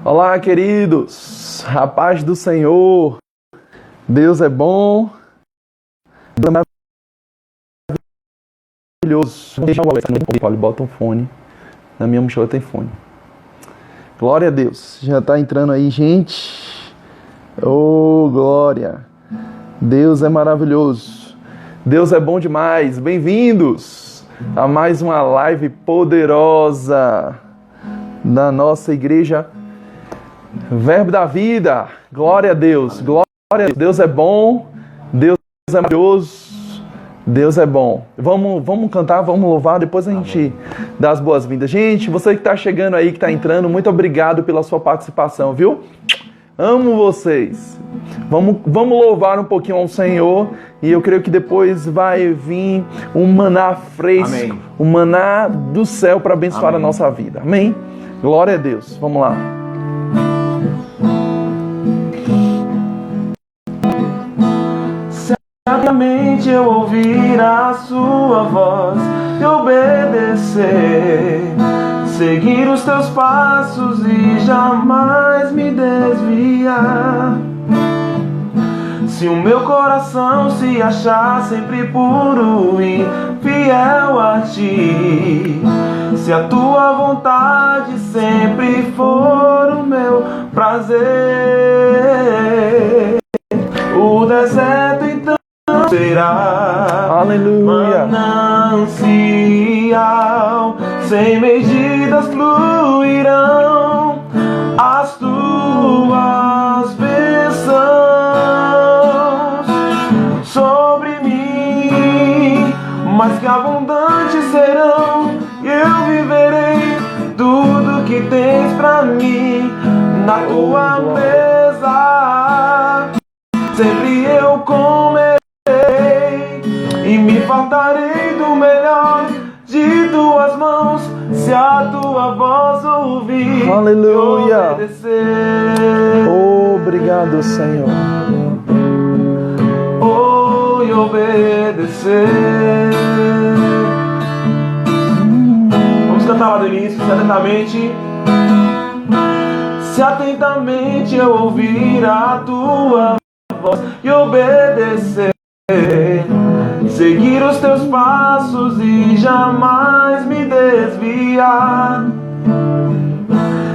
Olá, queridos, a paz do Senhor. Deus é bom, Deus é maravilhoso. Olha, bota um fone, na minha mochila tem fone. Glória a Deus, já está entrando aí, gente. Oh, glória. Deus é maravilhoso, Deus é bom demais. Bem-vindos a mais uma live poderosa da nossa igreja Verbo da Vida. Glória a Deus, glória a Deus. Deus é bom, Deus é maravilhoso, Deus é bom. Vamos cantar, vamos louvar, depois a gente dá as boas-vindas. Gente, você que está chegando aí, que está entrando, muito obrigado pela sua participação, viu? Amo vocês. Vamos louvar um pouquinho ao Senhor, e eu creio que depois vai vir um maná fresco, amém, um maná do céu para abençoar amém a nossa vida. Amém? Glória a Deus. Vamos lá. Certamente eu ouvir a sua voz e obedecer, seguir os teus passos e jamais me desviar. Se o meu coração se achar sempre puro e fiel a ti, se a tua vontade sempre for o meu prazer, o deserto então será, aleluia, manancial, sem medidas fluirão as tuas bênçãos sobre mim, mas que abundantes serão, e eu viverei tudo que tens pra mim na tua mesa. Sempre eu comerei e me fartarei do melhor de tuas mãos, se a tua voz ouvir, aleluia, e obedecer. Obrigado, Senhor. Oh, e obedecer. Vamos cantar lá do início, se atentamente. Se atentamente eu ouvir a tua voz e obedecer, seguir os teus passos e jamais me desviar.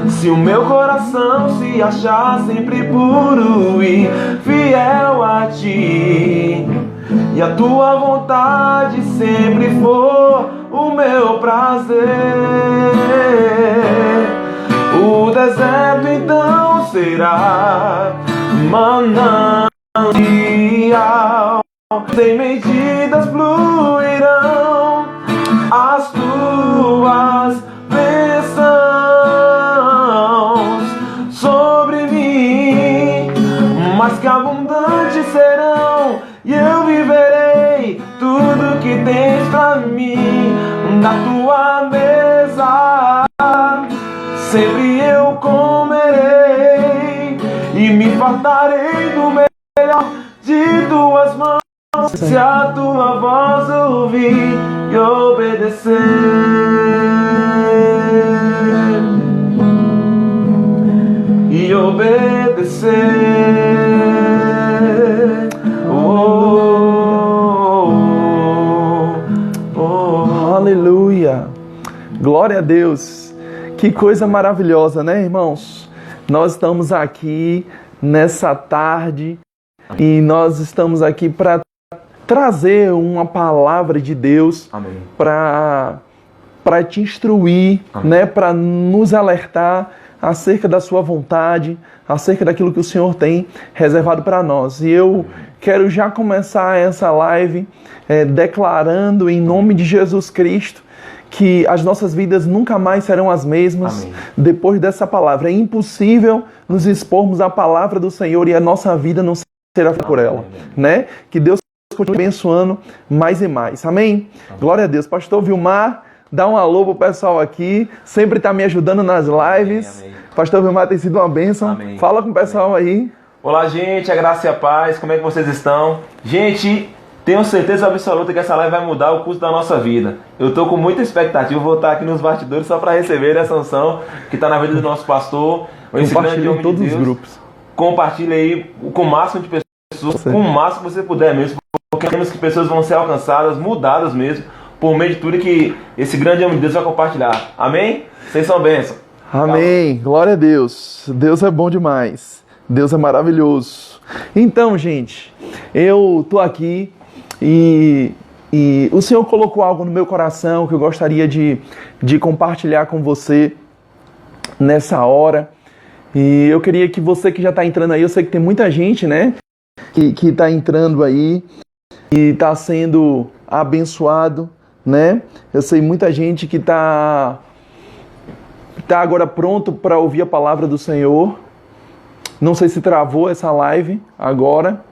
Se o meu coração se achar sempre puro e fiel a ti, e a tua vontade sempre for o meu prazer, o deserto então será manancial, sem medidas fluirão as tuas bênçãos sobre mim, mas que abundantes serão, e eu viverei tudo que tens pra mim na tua mesa. Sempre eu comerei e me fartarei do melhor de tuas mãos, se a tua voz ouvir e obedecer. E obedecer. Aleluia. Glória a Deus. Que coisa maravilhosa, né, irmãos? Nós estamos aqui nessa tarde e nós estamos aqui para trazer uma palavra de Deus para te instruir, né, para nos alertar acerca da sua vontade, acerca daquilo que o Senhor tem reservado para nós. E eu quero já começar essa live declarando em nome de Jesus Cristo que as nossas vidas nunca mais serão as mesmas. Amém. Depois dessa palavra. É impossível nos expormos à palavra do Senhor e a nossa vida não será por ela, né? Que Deus continue abençoando mais e mais. Amém? Amém. Glória a Deus. Pastor Vilmar, dá um alô pro pessoal aqui. Sempre está me ajudando nas lives. Amém. Pastor Vilmar tem sido uma bênção. Amém. Fala com o pessoal aí. Olá, gente. A graça e a paz. Como é que vocês estão? Gente, Tenho certeza absoluta que essa live vai mudar o curso da nossa vida. Eu estou com muita expectativa, vou estar aqui nos bastidores só para receber essa unção que está na vida do nosso pastor. Esse grande homem de Deus. Os grupos. Compartilhe aí com o máximo de pessoas, com o máximo que você puder mesmo, porque temos que pessoas vão ser alcançadas, mudadas mesmo, por meio de tudo que esse grande homem de Deus vai compartilhar. Amém? Vocês são bênçãos. Amém. Glória a Deus. Deus é bom demais. Deus é maravilhoso. Então, gente, eu tô aqui e o Senhor colocou algo no meu coração que eu gostaria de compartilhar com você nessa hora. E eu queria que você que já está entrando aí, eu sei que tem muita gente, né, que está entrando aí e está sendo abençoado, né? Eu sei muita gente que tá agora pronto para ouvir a palavra do Senhor. Não sei se travou essa live agora,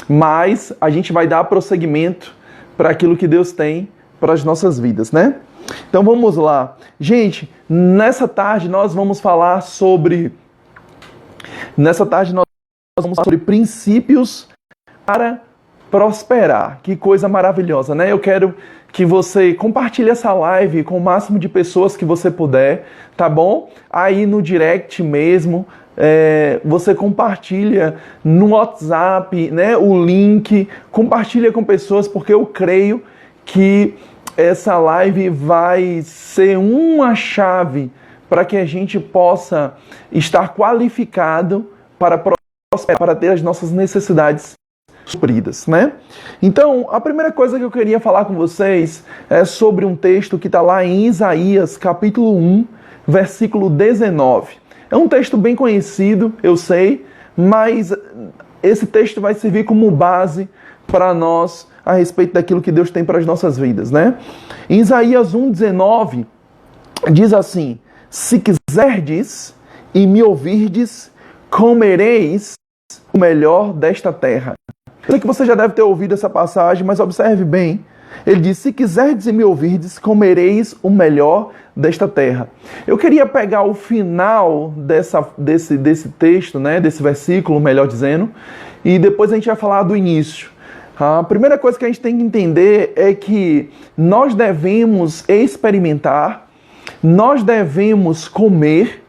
mas a gente vai dar prosseguimento para aquilo que Deus tem para as nossas vidas, né? Então vamos lá. Gente, nessa tarde nós vamos falar sobre princípios para prosperar. Que coisa maravilhosa, né? Eu quero que você compartilhe essa live com o máximo de pessoas que você puder, tá bom? Aí no direct mesmo, você compartilha no WhatsApp, né, o link, compartilha com pessoas, porque eu creio que essa live vai ser uma chave para que a gente possa estar qualificado para prosperar, para ter as nossas necessidades supridas, né? Então, a primeira coisa que eu queria falar com vocês é sobre um texto que está lá em Isaías, capítulo 1, versículo 19. É um texto bem conhecido, eu sei, mas esse texto vai servir como base para nós a respeito daquilo que Deus tem para as nossas vidas, né? Em Isaías 1,19 diz assim: se quiserdes e me ouvirdes, comereis o melhor desta terra. Eu sei que você já deve ter ouvido essa passagem, mas observe bem. Ele diz: se quiserdes e me ouvirdes, comereis o melhor desta terra. Eu queria pegar o final desse texto, né, desse versículo, melhor dizendo, e depois a gente vai falar do início. A primeira coisa que a gente tem que entender é que nós devemos experimentar, nós devemos comer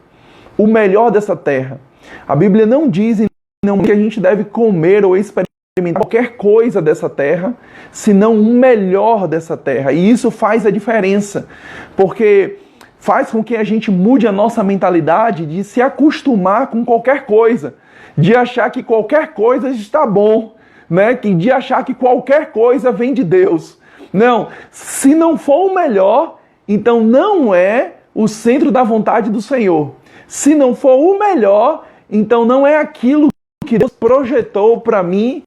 o melhor dessa terra. A Bíblia não diz que a gente deve comer ou experimentar qualquer coisa dessa terra, senão o melhor dessa terra. E isso faz a diferença, porque faz com que a gente mude a nossa mentalidade de se acostumar com qualquer coisa, de achar que qualquer coisa está bom, né? De achar que qualquer coisa vem de Deus. Não, se não for o melhor, então não é o centro da vontade do Senhor. Se não for o melhor, então não é aquilo que Deus projetou para mim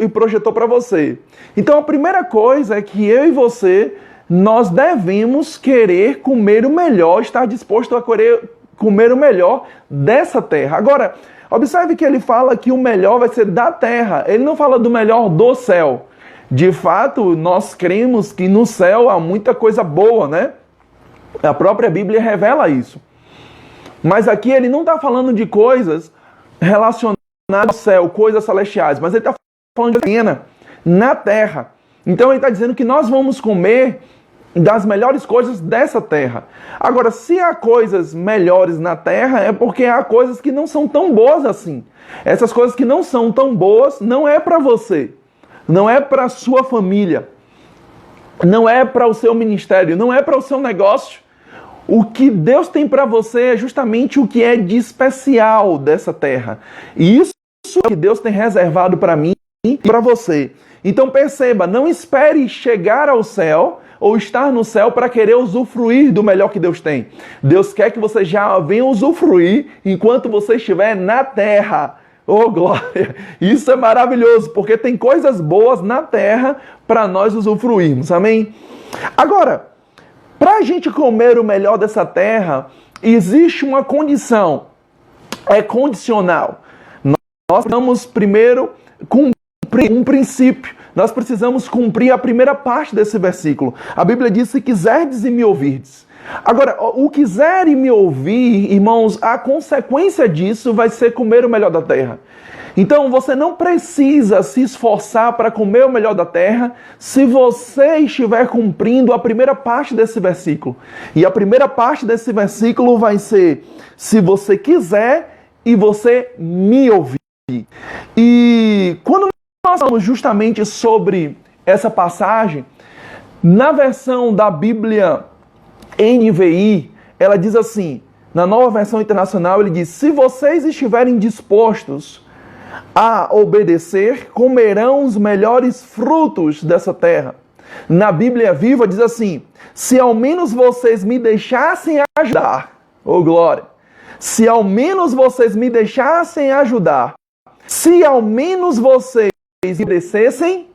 e projetou para você. Então a primeira coisa é que eu e você, nós devemos querer comer o melhor, estar disposto a querer comer o melhor dessa terra. Agora, observe que ele fala que o melhor vai ser da terra. Ele não fala do melhor do céu. De fato, nós cremos que no céu há muita coisa boa, né? A própria Bíblia revela isso. Mas aqui ele não está falando de coisas relacionadas ao céu, coisas celestiais, mas ele está falando de pena na terra. Então ele está dizendo que nós vamos comer das melhores coisas dessa terra. Agora, se há coisas melhores na terra, é porque há coisas que não são tão boas assim. Essas coisas que não são tão boas não é para você, não é para a sua família, não é para o seu ministério, não é para o seu negócio. O que Deus tem para você é justamente o que é de especial dessa terra. E isso é o que Deus tem reservado para mim e para você. Então perceba, não espere chegar ao céu ou estar no céu para querer usufruir do melhor que Deus tem. Deus quer que você já venha usufruir enquanto você estiver na terra. Oh, glória! Isso é maravilhoso, porque tem coisas boas na terra para nós usufruirmos. Amém? Agora, para a gente comer o melhor dessa terra, existe uma condição. É condicional. Nós precisamos primeiro cumprir um princípio. Nós precisamos cumprir a primeira parte desse versículo. A Bíblia diz: se quiserdes e me ouvirdes. Agora, o quiser e me ouvir, irmãos, a consequência disso vai ser comer o melhor da terra. Então você não precisa se esforçar para comer o melhor da terra se você estiver cumprindo a primeira parte desse versículo. E a primeira parte desse versículo vai ser: se você quiser e você me ouvir. E quando nós falamos justamente sobre essa passagem, na versão da Bíblia NVI, ela diz assim, na Nova Versão Internacional, ele diz: se vocês estiverem dispostos a obedecer, comerão os melhores frutos dessa terra. Na Bíblia Viva diz assim: se ao menos vocês me deixassem ajudar, ô glória, se ao menos vocês me deixassem ajudar, se ao menos vocês me obedecessem,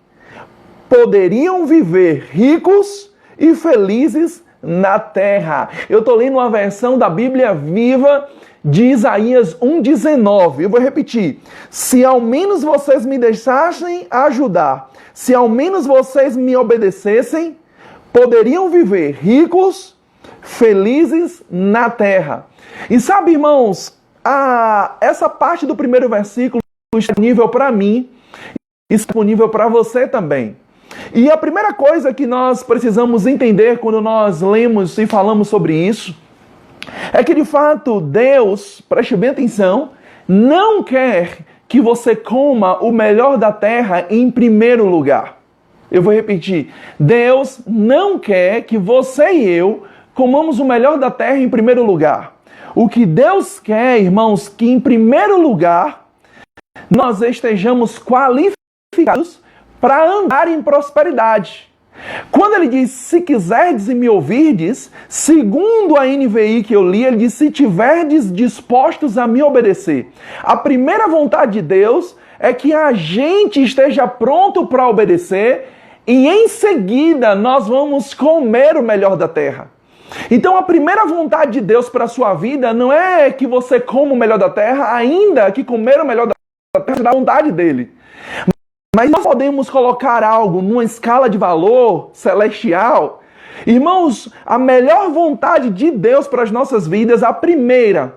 poderiam viver ricos e felizes na terra. Eu estou lendo uma versão da Bíblia Viva de Isaías 1,19. Eu vou repetir. Se ao menos vocês me deixassem ajudar, se ao menos vocês me obedecessem, poderiam viver ricos, felizes na terra. E sabe, irmãos, essa parte do primeiro versículo está disponível para mim e disponível para você também. E a primeira coisa que nós precisamos entender quando nós lemos e falamos sobre isso é que, de fato, Deus, preste bem atenção, não quer que você coma o melhor da terra em primeiro lugar. Eu vou repetir. Deus não quer que você e eu comamos o melhor da terra em primeiro lugar. O que Deus quer, irmãos, que em primeiro lugar nós estejamos qualificados para andar em prosperidade. Quando ele diz, se quiserdes e me ouvirdes, segundo a NVI que eu li, ele diz, se tiverdes dispostos a me obedecer. A primeira vontade de Deus é que a gente esteja pronto para obedecer e em seguida nós vamos comer o melhor da terra. Então a primeira vontade de Deus para a sua vida não é que você coma o melhor da terra, ainda que comer o melhor da terra é da vontade dele. Mas nós podemos colocar algo numa escala de valor celestial. Irmãos, a melhor vontade de Deus para as nossas vidas, a primeira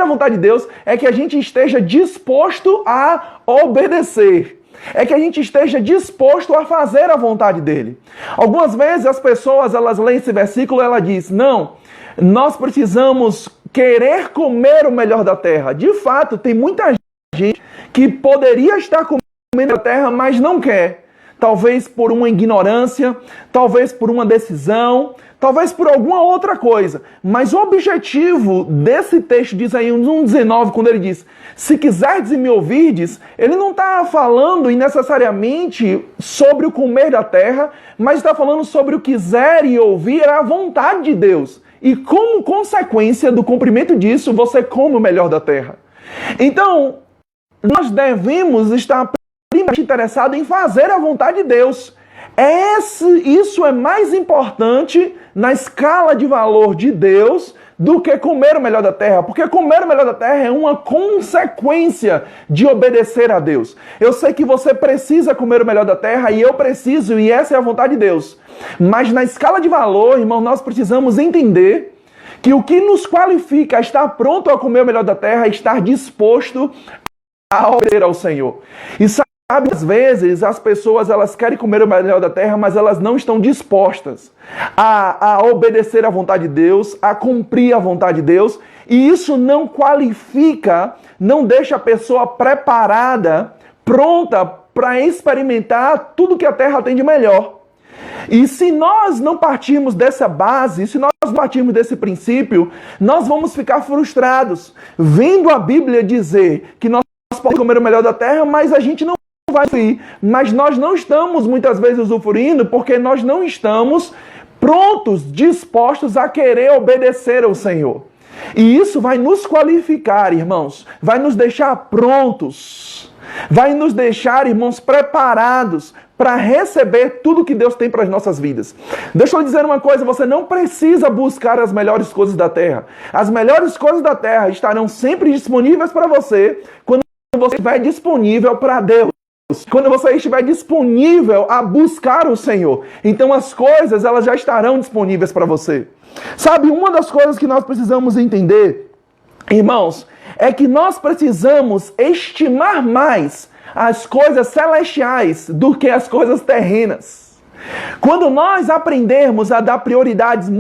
vontade de Deus é que a gente esteja disposto a obedecer. É que a gente esteja disposto a fazer a vontade dele. Algumas vezes as pessoas, elas leem esse versículo e ela diz, não, nós precisamos querer comer o melhor da terra. De fato, tem muita gente que poderia estar comendo a terra, mas não quer. Talvez por uma ignorância, talvez por uma decisão, talvez por alguma outra coisa. Mas o objetivo desse texto de Isaías 1,19, quando ele diz, se quiserdes e me ouvirdes, ele não está falando necessariamente sobre o comer da terra, mas está falando sobre o quiser e ouvir a vontade de Deus. E como consequência do cumprimento disso, você come o melhor da terra. Então, nós devemos estar primeiramente interessados em fazer a vontade de Deus. Isso é mais importante na escala de valor de Deus do que comer o melhor da terra, porque comer o melhor da terra é uma consequência de obedecer a Deus. Eu sei que você precisa comer o melhor da terra e eu preciso, e essa é a vontade de Deus. Mas na escala de valor, irmão, nós precisamos entender que o que nos qualifica a estar pronto a comer o melhor da terra é estar disposto a obedecer ao Senhor. E sabe, às vezes as pessoas elas querem comer o melhor da terra, mas elas não estão dispostas a obedecer à vontade de Deus, a cumprir a vontade de Deus, e isso não qualifica, não deixa a pessoa preparada, pronta para experimentar tudo que a terra tem de melhor. E se nós não partirmos dessa base, se nós não partirmos desse princípio, nós vamos ficar frustrados, vendo a Bíblia dizer que nós podemos comer o melhor da terra, mas a gente não vai usufruir. Mas nós não estamos muitas vezes usufruindo porque nós não estamos prontos, dispostos a querer obedecer ao Senhor. E isso vai nos qualificar, irmãos, vai nos deixar prontos, vai nos deixar, irmãos, preparados para receber tudo que Deus tem para as nossas vidas. Deixa eu lhe dizer uma coisa, você não precisa buscar as melhores coisas da terra. As melhores coisas da terra estarão sempre disponíveis para você quando você estiver disponível para Deus. Quando você estiver disponível a buscar o Senhor. Então as coisas elas já estarão disponíveis para você. Sabe, uma das coisas que nós precisamos entender, irmãos, é que nós precisamos estimar mais as coisas celestiais do que as coisas terrenas. Quando nós aprendermos a dar prioridade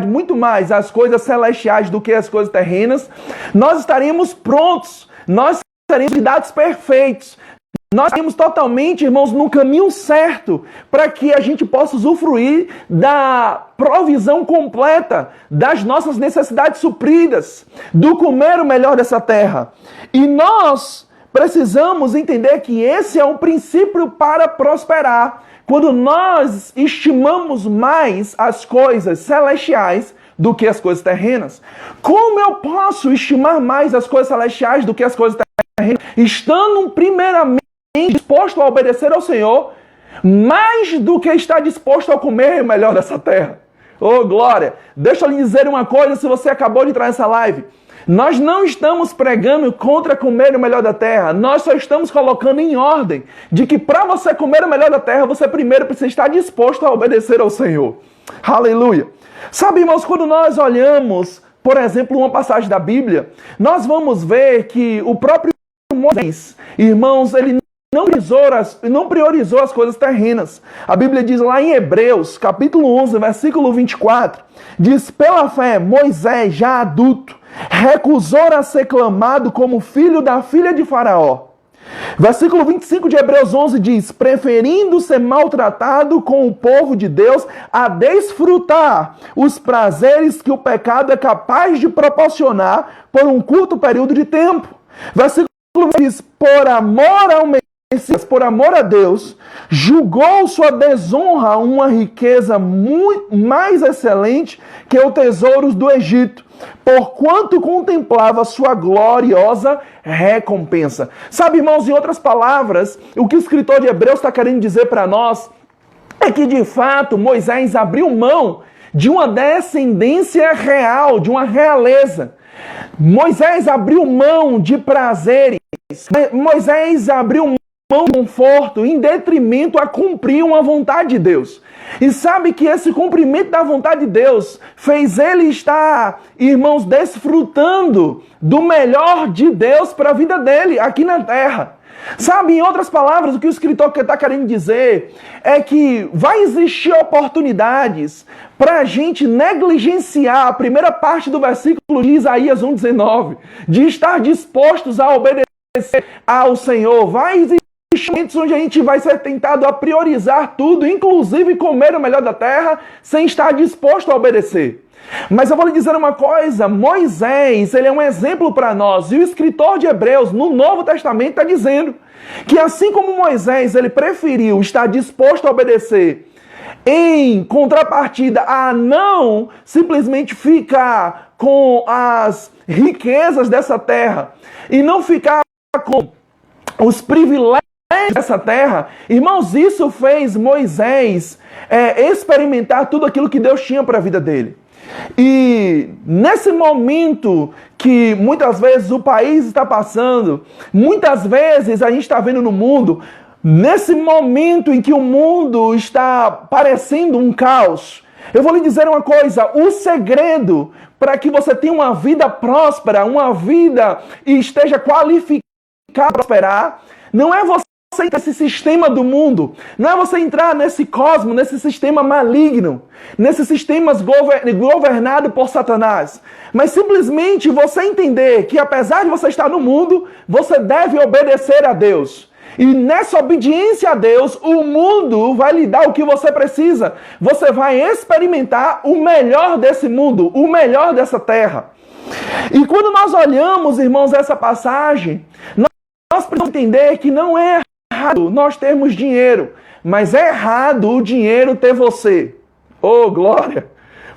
muito mais às coisas celestiais do que às coisas terrenas, nós estaremos prontos, nós seremos candidatos perfeitos. Nós estaremos totalmente, irmãos, no caminho certo para que a gente possa usufruir da provisão completa das nossas necessidades supridas, do comer o melhor dessa terra. E nós precisamos entender que esse é um princípio para prosperar. Quando nós estimamos mais as coisas celestiais do que as coisas terrenas. Como eu posso estimar mais as coisas celestiais do que as coisas terrenas? Estando primeiramente disposto a obedecer ao Senhor, mais do que estar disposto a comer o melhor dessa terra. Oh, glória! Deixa eu lhe dizer uma coisa, se você acabou de entrar nessa live. Nós não estamos pregando contra comer o melhor da terra. Nós só estamos colocando em ordem de que para você comer o melhor da terra, você primeiro precisa estar disposto a obedecer ao Senhor. Aleluia! Sabe, irmãos, quando nós olhamos, por exemplo, uma passagem da Bíblia, nós vamos ver que o próprio Moisés, irmãos, ele não priorizou as coisas terrenas. A Bíblia diz lá em Hebreus, capítulo 11, versículo 24, diz: pela fé, Moisés, já adulto, recusou a ser clamado como filho da filha de Faraó. Versículo 25 de Hebreus 11 diz: preferindo ser maltratado com o povo de Deus a desfrutar os prazeres que o pecado é capaz de proporcionar por um curto período de tempo. Versículo 20 diz: por amor ao Messias, por amor a Deus, julgou sua desonra uma riqueza muito mais excelente que os tesouros do Egito, porquanto contemplava sua gloriosa recompensa. Sabe, irmãos, em outras palavras, o que o escritor de Hebreus está querendo dizer para nós é que, de fato, Moisés abriu mão de uma descendência real, de uma realeza. Moisés abriu mão de prazeres. Moisés abriu mão de conforto em detrimento a cumprir uma vontade de Deus. E sabe que esse cumprimento da vontade de Deus fez ele estar, irmãos, desfrutando do melhor de Deus para a vida dele aqui na terra. Sabe, em outras palavras, o que o escritor está querendo dizer é que vai existir oportunidades para a gente negligenciar a primeira parte do versículo de Isaías 1,19, de estar dispostos a obedecer ao Senhor. Vai existir momentos onde a gente vai ser tentado a priorizar tudo, inclusive comer o melhor da terra, sem estar disposto a obedecer. Mas eu vou lhe dizer uma coisa, Moisés, ele é um exemplo para nós, e o escritor de Hebreus, no Novo Testamento, está dizendo que assim como Moisés, ele preferiu estar disposto a obedecer, em contrapartida a não simplesmente ficar com as riquezas dessa terra, e não ficar com os privilégios dessa terra, irmãos, isso fez Moisés experimentar tudo aquilo que Deus tinha para a vida dele. E nesse momento que muitas vezes o país está passando, muitas vezes a gente está vendo no mundo, nesse momento em que o mundo está parecendo um caos, eu vou lhe dizer uma coisa, o segredo para que você tenha uma vida próspera, uma vida e esteja qualificado para prosperar, não é você entrar nesse sistema do mundo, não é você entrar nesse cosmos, nesse sistema maligno, nesses sistemas governados por Satanás, mas simplesmente você entender que apesar de você estar no mundo, você deve obedecer a Deus. E nessa obediência a Deus, o mundo vai lhe dar o que você precisa. Você vai experimentar o melhor desse mundo, o melhor dessa terra. E quando nós olhamos, irmãos, essa passagem, nós precisamos entender que não é errado nós termos dinheiro, mas é errado o dinheiro ter você. Oh, glória!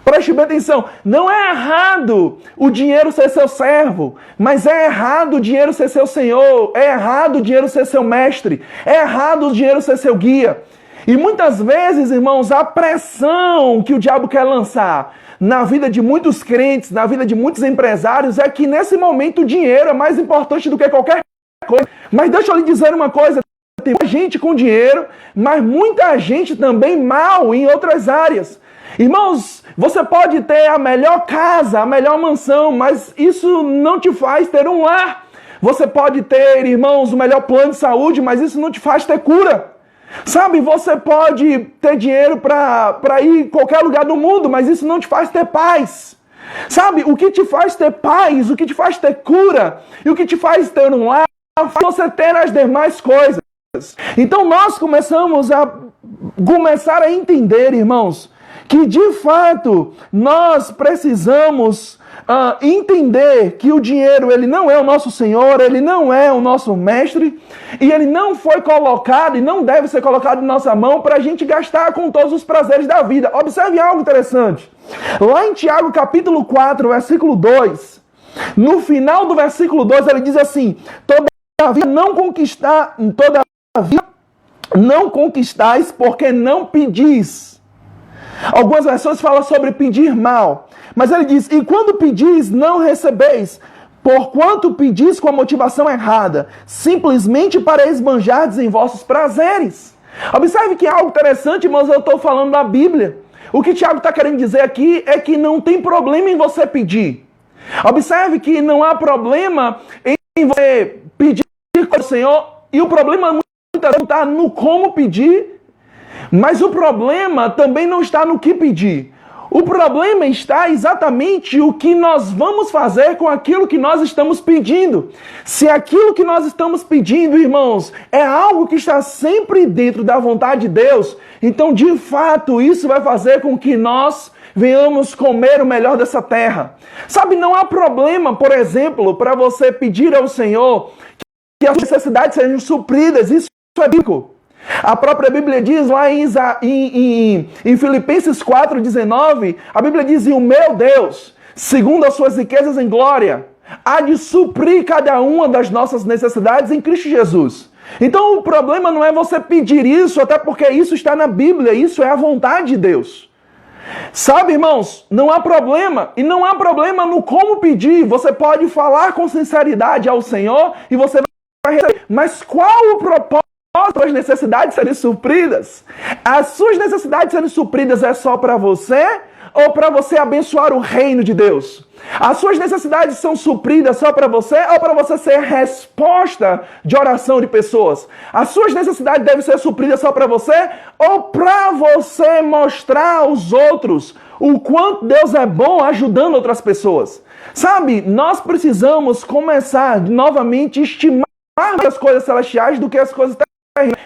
Preste bem atenção, não é errado o dinheiro ser seu servo, mas é errado o dinheiro ser seu senhor, é errado o dinheiro ser seu mestre, é errado o dinheiro ser seu guia. E muitas vezes, irmãos, a pressão que o diabo quer lançar na vida de muitos crentes, na vida de muitos empresários, é que nesse momento o dinheiro é mais importante do que qualquer coisa. Mas deixa eu lhe dizer uma coisa, tem muita gente com dinheiro, mas muita gente também mal em outras áreas. Irmãos, você pode ter a melhor casa, a melhor mansão, mas isso não te faz ter um lar. Você pode ter, irmãos, o melhor plano de saúde, mas isso não te faz ter cura. Sabe, você pode ter dinheiro para ir em qualquer lugar do mundo, mas isso não te faz ter paz. Sabe, o que te faz ter paz, o que te faz ter cura, e o que te faz ter um lar, faz você ter as demais coisas. Então nós começamos a entender, irmãos, que de fato nós precisamos entender que o dinheiro ele não é o nosso Senhor, ele não é o nosso mestre, e ele não foi colocado e não deve ser colocado em nossa mão para a gente gastar com todos os prazeres da vida. Observe algo interessante. Lá em Tiago capítulo 4, versículo 2, no final do versículo 2 ele diz assim: todavia não conquistais porque não pedis. Algumas versões falam sobre pedir mal. Mas ele diz, e quando pedis, não recebeis, porquanto pedis com a motivação errada, simplesmente para esbanjardes em vossos prazeres. Observe que é algo interessante, mas eu estou falando da Bíblia. O que Tiago está querendo dizer aqui é que não tem problema em você pedir. Observe que não há problema em você pedir ao Senhor, e o problema muitas vezes está no como pedir, mas o problema também não está no que pedir. O problema está exatamente o que nós vamos fazer com aquilo que nós estamos pedindo. Se aquilo que nós estamos pedindo, irmãos, é algo que está sempre dentro da vontade de Deus, então, de fato, isso vai fazer com que nós venhamos comer o melhor dessa terra. Sabe, não há problema, por exemplo, para você pedir ao Senhor que as necessidades sejam supridas. Isso é bíblico. A própria Bíblia diz lá em Filipenses 4,19, a Bíblia diz, e o meu Deus, segundo as suas riquezas em glória, há de suprir cada uma das nossas necessidades em Cristo Jesus. Então o problema não é você pedir isso, até porque isso está na Bíblia, isso é a vontade de Deus. Sabe, irmãos, não há problema, e não há problema no como pedir. Você pode falar com sinceridade ao Senhor e você vai receber. Mas qual o propósito? As suas necessidades serem supridas? As suas necessidades serem supridas é só para você ou para você abençoar o reino de Deus? As suas necessidades são supridas só para você ou para você ser resposta de oração de pessoas? As suas necessidades devem ser supridas só para você ou para você mostrar aos outros o quanto Deus é bom ajudando outras pessoas? Sabe, nós precisamos começar novamente a estimar as coisas celestiais do que as coisas terrenas.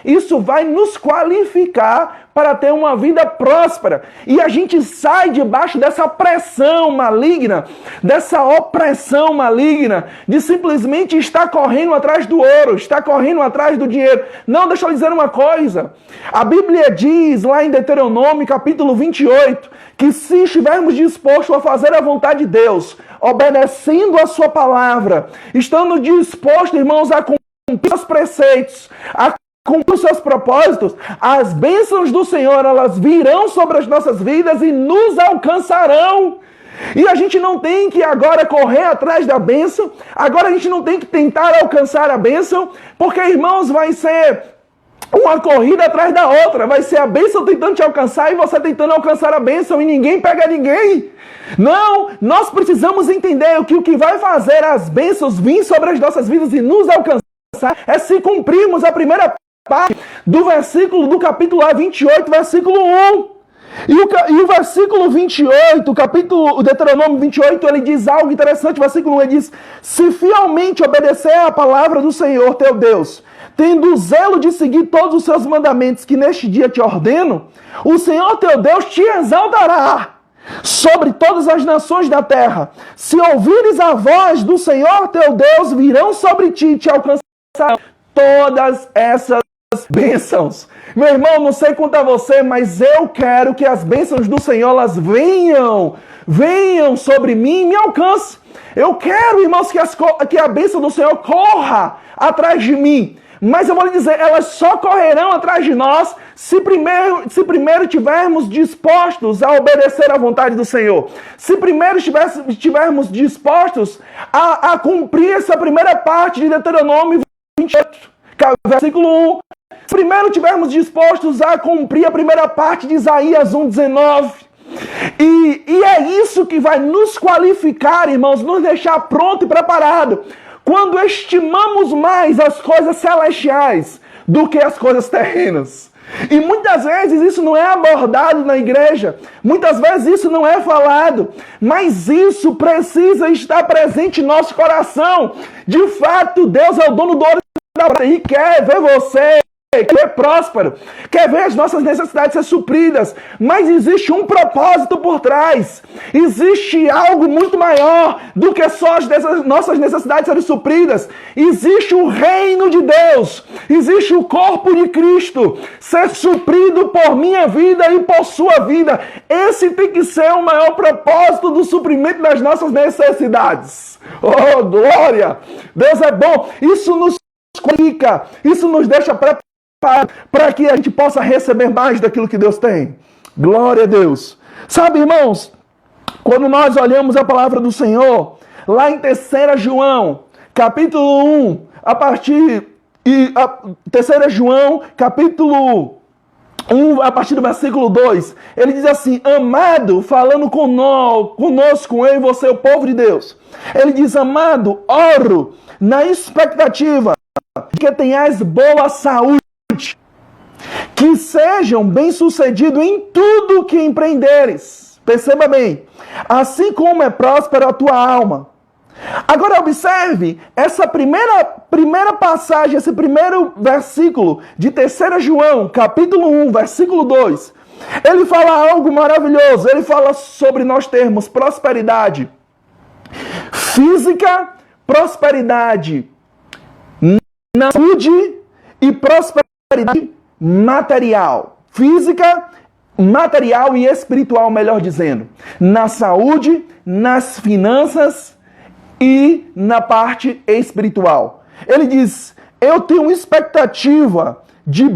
Isso vai nos qualificar para ter uma vida próspera. E a gente sai debaixo dessa pressão maligna, dessa opressão maligna, de simplesmente estar correndo atrás do ouro, estar correndo atrás do dinheiro. Não, deixa eu dizer uma coisa. A Bíblia diz lá em Deuteronômio, capítulo 28, que se estivermos dispostos a fazer a vontade de Deus, obedecendo a sua palavra, estando dispostos, irmãos, a cumprir os preceitos, a cumprir os seus propósitos, as bênçãos do Senhor, elas virão sobre as nossas vidas e nos alcançarão. E a gente não tem que agora correr atrás da bênção, agora a gente não tem que tentar alcançar a bênção, porque, irmãos, vai ser uma corrida atrás da outra, vai ser a bênção tentando te alcançar e você tentando alcançar a bênção e ninguém pega ninguém. Não, nós precisamos entender que o que vai fazer as bênçãos vir sobre as nossas vidas e nos alcançar é se cumprirmos a primeira parte do capítulo 28, versículo 1. E o versículo 28, o Deuteronômio 28, ele diz algo interessante. O versículo 1, ele diz: se fielmente obedecer à palavra do Senhor teu Deus, tendo o zelo de seguir todos os seus mandamentos que neste dia te ordeno, o Senhor teu Deus te exaltará sobre todas as nações da terra. Se ouvires a voz do Senhor teu Deus, virão sobre ti e te alcançarão todas essas bênçãos. Meu irmão, não sei quanto a você, mas eu quero que as bênçãos do Senhor, elas venham sobre mim e me alcancem. Eu quero, irmãos, que a bênção do Senhor corra atrás de mim. Mas eu vou lhe dizer, elas só correrão atrás de nós se primeiro tivermos dispostos a obedecer à vontade do Senhor. Se primeiro estivermos dispostos a cumprir essa primeira parte de Deuteronômio 28, versículo 1. Se primeiro estivermos dispostos a cumprir a primeira parte de Isaías 1,19. E é isso que vai nos qualificar, irmãos, nos deixar pronto e preparado. Quando estimamos mais as coisas celestiais do que as coisas terrenas. E muitas vezes isso não é abordado na igreja, muitas vezes isso não é falado, mas isso precisa estar presente em nosso coração. De fato, Deus é o dono do ouro da prata e quer ver você, quer ver próspero, quer ver as nossas necessidades ser supridas, mas existe um propósito por trás, existe algo muito maior do que só as nossas necessidades serem supridas, existe o reino de Deus, existe o corpo de Cristo ser suprido por minha vida e por sua vida. Esse tem que ser o maior propósito do suprimento das nossas necessidades. Oh, glória! Deus é bom, isso nos qualifica, isso nos deixa preparados para que a gente possa receber mais daquilo que Deus tem. Glória a Deus. Sabe, irmãos, quando nós olhamos a palavra do Senhor, lá em 3 João, capítulo 1, Terceira João, capítulo 1, a partir do versículo 2, ele diz assim: amado, falando conosco, eu e você, o povo de Deus. Ele diz: amado, oro na expectativa de que tenhais boa saúde, que sejam bem-sucedidos em tudo que empreenderes. Perceba bem, assim como é próspera a tua alma. Agora observe essa primeira passagem, esse primeiro versículo de 3 João, capítulo 1, versículo 2. Ele fala algo maravilhoso, ele fala sobre nós termos prosperidade física, prosperidade na saúde e prosperidade material. Física, material e espiritual, melhor dizendo. Na saúde, nas finanças e na parte espiritual. Ele diz: eu tenho expectativa de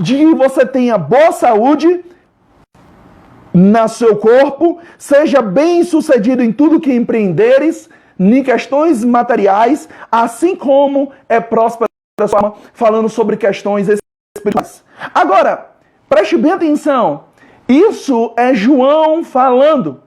que você tenha boa saúde no seu corpo, seja bem sucedido em tudo que empreenderes, em questões materiais, assim como é próspero da sua alma, falando sobre questões espirituais. Agora, preste bem atenção, isso é João falando.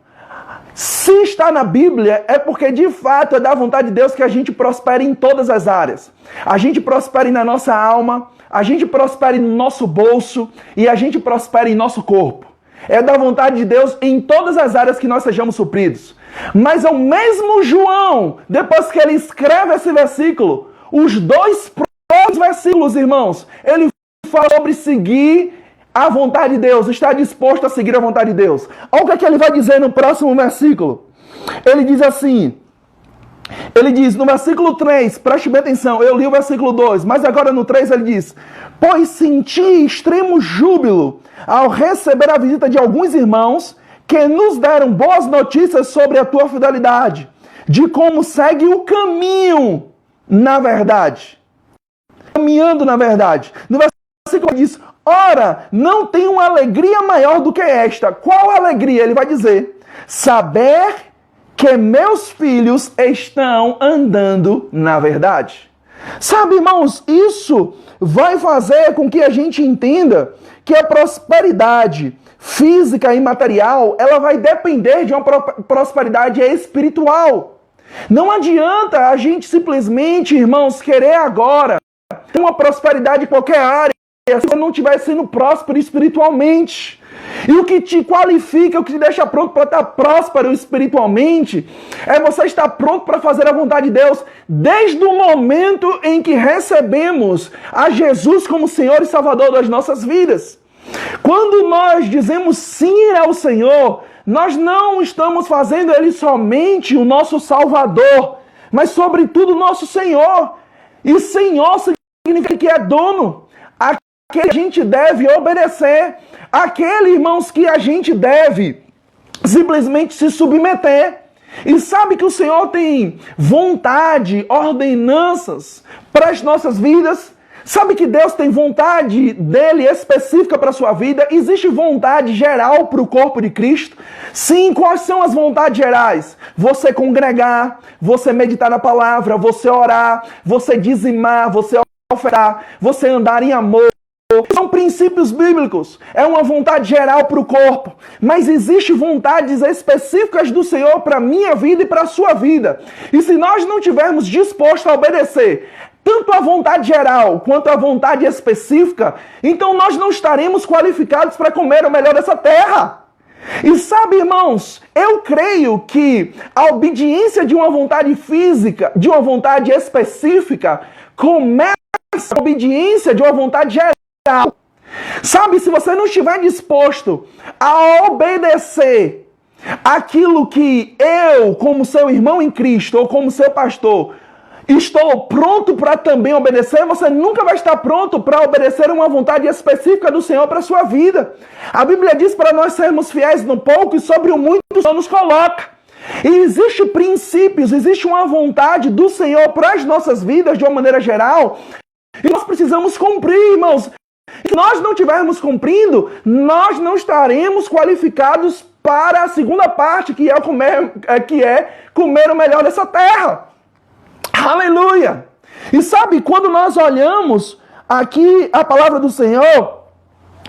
Se está na Bíblia, é porque de fato é da vontade de Deus que a gente prospere em todas as áreas. A gente prospere na nossa alma, a gente prospere no nosso bolso e a gente prospere em nosso corpo. É da vontade de Deus em todas as áreas que nós sejamos supridos. Mas é o mesmo João, depois que ele escreve esse versículo, os dois próximos versículos, irmãos, ele fala sobre seguir a vontade de Deus, está disposto a seguir a vontade de Deus. Olha o que é que ele vai dizer no próximo versículo. Ele diz assim, ele diz no versículo 3, preste bem atenção, eu li o versículo 2, mas agora no 3 ele diz: pois senti extremo júbilo ao receber a visita de alguns irmãos que nos deram boas notícias sobre a tua fidelidade, de como segue o caminho na verdade. Caminhando na verdade. No versículo ele diz: ora, não tem uma alegria maior do que esta. Qual alegria? Ele vai dizer: saber que meus filhos estão andando na verdade. Sabe, irmãos, isso vai fazer com que a gente entenda que a prosperidade física e material, ela vai depender de uma prosperidade espiritual. Não adianta a gente simplesmente, irmãos, querer agora ter uma prosperidade em qualquer área se você não estiver sendo próspero espiritualmente. E o que te qualifica, o que te deixa pronto para estar próspero espiritualmente, é você estar pronto para fazer a vontade de Deus desde o momento em que recebemos a Jesus como Senhor e Salvador das nossas vidas. Quando nós dizemos sim ao Senhor, nós não estamos fazendo Ele somente o nosso Salvador, mas sobretudo o nosso Senhor. E Senhor significa que é dono, a que a gente deve obedecer, aquele, irmãos, que a gente deve simplesmente se submeter. E sabe que o Senhor tem vontade, ordenanças para as nossas vidas? Sabe que Deus tem vontade dele específica para a sua vida? Existe vontade geral para o corpo de Cristo? Sim, quais são as vontades gerais? Você congregar, você meditar na palavra, você orar, você dizimar, você ofertar, você andar em amor. São princípios princípios bíblicos é uma vontade geral para o corpo, mas existem vontades específicas do Senhor para a minha vida e para a sua vida. E se nós não estivermos dispostos a obedecer tanto a vontade geral quanto a vontade específica, então nós não estaremos qualificados para comer o melhor dessa terra. E sabe, irmãos, eu creio que a obediência de uma vontade física, de uma vontade específica, começa a obediência de uma vontade geral. Sabe, se você não estiver disposto a obedecer aquilo que eu, como seu irmão em Cristo, ou como seu pastor, estou pronto para também obedecer, você nunca vai estar pronto para obedecer uma vontade específica do Senhor para a sua vida. A Bíblia diz para nós sermos fiéis no pouco e sobre o muito o Senhor nos coloca. E existem princípios, existe uma vontade do Senhor para as nossas vidas de uma maneira geral, e nós precisamos cumprir, irmãos. Se nós não estivermos cumprindo, nós não estaremos qualificados para a segunda parte, que é comer o melhor dessa terra. Aleluia! E sabe, quando nós olhamos aqui a palavra do Senhor,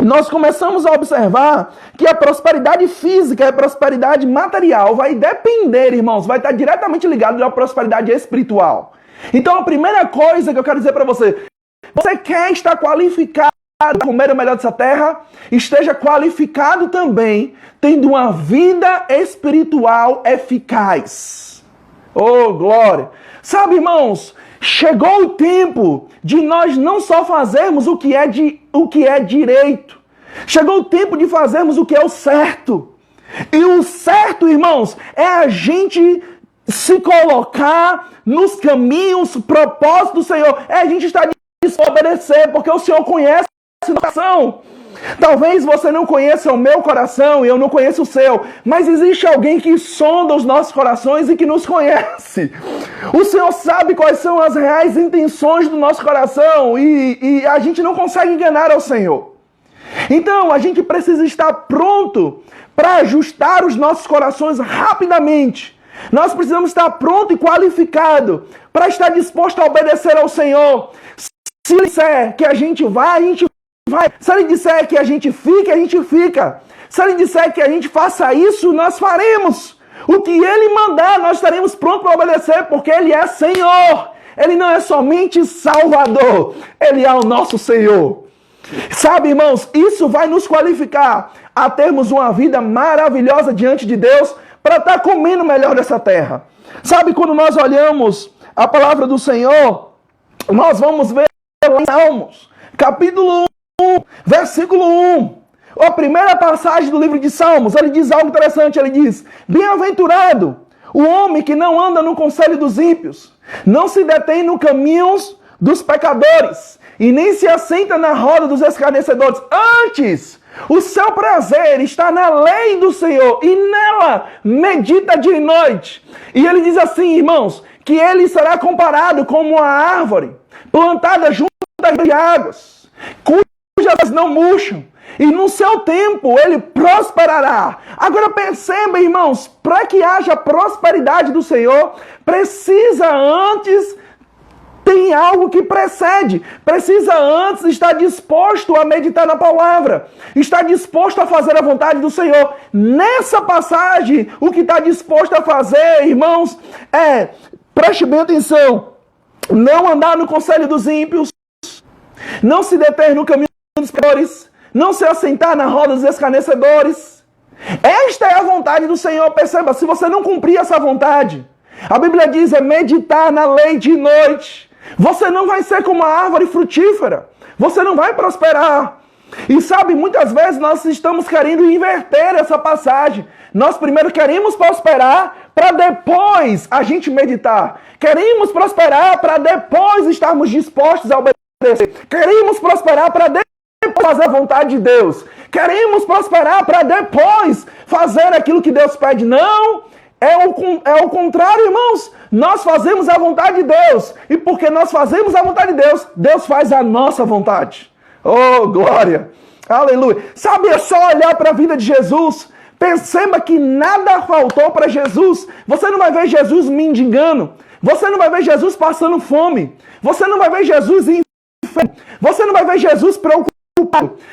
nós começamos a observar que a prosperidade física e a prosperidade material vai depender, irmãos, vai estar diretamente ligado à prosperidade espiritual. Então, a primeira coisa que eu quero dizer para você, você quer estar qualificado para comer o melhor dessa terra? Esteja qualificado também, tendo uma vida espiritual eficaz. Oh, glória! Sabe, irmãos, chegou o tempo de nós não só fazermos o que é direito. Chegou o tempo de fazermos o que é o certo. E o certo, irmãos, é a gente se colocar nos caminhos, propósitos do Senhor. É a gente estar disposto a obedecer, porque o Senhor conhece a situação. Talvez você não conheça o meu coração e eu não conheço o seu, mas existe alguém que sonda os nossos corações e que nos conhece. O Senhor sabe quais são as reais intenções do nosso coração e a gente não consegue enganar ao Senhor. Então, a gente precisa estar pronto para ajustar os nossos corações rapidamente. Nós precisamos estar pronto e qualificado para estar disposto a obedecer ao Senhor. Se Ele disser que a gente vai, a gente vai. Se Ele disser que a gente fica. Se Ele disser que a gente faça isso, nós faremos. O que Ele mandar, nós estaremos prontos para obedecer, porque Ele é Senhor. Ele não é somente Salvador, Ele é o nosso Senhor. Sabe, irmãos, isso vai nos qualificar a termos uma vida maravilhosa diante de Deus para estar comendo o melhor dessa terra. Sabe, quando nós olhamos a palavra do Senhor, nós vamos ver em Salmos, capítulo 1, versículo 1. A primeira passagem do livro de Salmos, ele diz algo interessante, ele diz: bem-aventurado o homem que não anda no conselho dos ímpios, não se detém no caminhos dos pecadores, e nem se assenta na roda dos escarnecedores. Antes, o seu prazer está na lei do Senhor, e nela medita dia e noite. E ele diz assim, irmãos, que ele será comparado como uma árvore plantada junto às águas, cujas não murcham, e no seu tempo ele prosperará. Agora perceba, irmãos, para que haja prosperidade do Senhor, precisa antes... Tem algo que precede. Precisa antes estar disposto a meditar na palavra. Estar disposto a fazer a vontade do Senhor. Nessa passagem, o que está disposto a fazer, irmãos, preste bem atenção, não andar no conselho dos ímpios, não se deter no caminho dos pecadores, não se assentar na roda dos escarnecedores. Esta é a vontade do Senhor. Perceba, se você não cumprir essa vontade, a Bíblia diz, é meditar na lei de noite. Você não vai ser como uma árvore frutífera. Você não vai prosperar. E sabe, muitas vezes nós estamos querendo inverter essa passagem. Nós primeiro queremos prosperar para depois a gente meditar. Queremos prosperar para depois estarmos dispostos a obedecer. Queremos prosperar para depois fazer a vontade de Deus. Queremos prosperar para depois fazer aquilo que Deus pede. Não! É o contrário, irmãos. Nós fazemos a vontade de Deus. E porque nós fazemos a vontade de Deus, Deus faz a nossa vontade. Oh, glória! Aleluia! Sabe, é só olhar para a vida de Jesus. Perceba que nada faltou para Jesus. Você não vai ver Jesus mendigando. Você não vai ver Jesus passando fome. Você não vai ver Jesus enfermo. Você não vai ver Jesus preocupado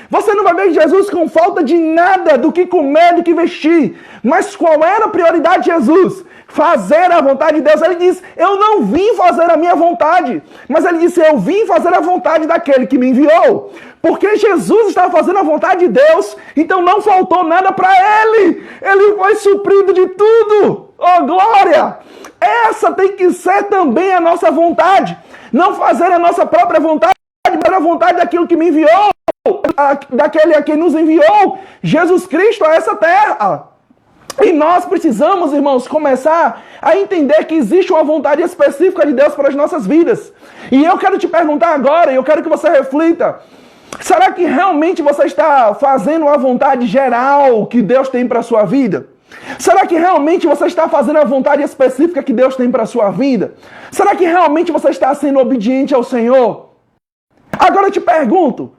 Você não vai ver Jesus com falta de nada, do que comer, do que vestir. Mas qual era a prioridade de Jesus? Fazer a vontade de Deus. Ele disse, eu não vim fazer a minha vontade. Mas ele disse, eu vim fazer a vontade daquele que me enviou. Porque Jesus estava fazendo a vontade de Deus, então não faltou nada para ele. Ele foi suprido de tudo. Oh, glória! Essa tem que ser também a nossa vontade. Não fazer a nossa própria vontade, mas a vontade daquilo que me enviou. Daquele a quem nos enviou, Jesus Cristo, a essa terra. E nós precisamos, irmãos, começar a entender que existe uma vontade específica de Deus para as nossas vidas. E eu quero te perguntar agora, e eu quero que você reflita, será que realmente você está fazendo a vontade geral que Deus tem para a sua vida? Será que realmente você está fazendo a vontade específica que Deus tem para a sua vida? Será que realmente você está sendo obediente ao Senhor? Agora eu te pergunto,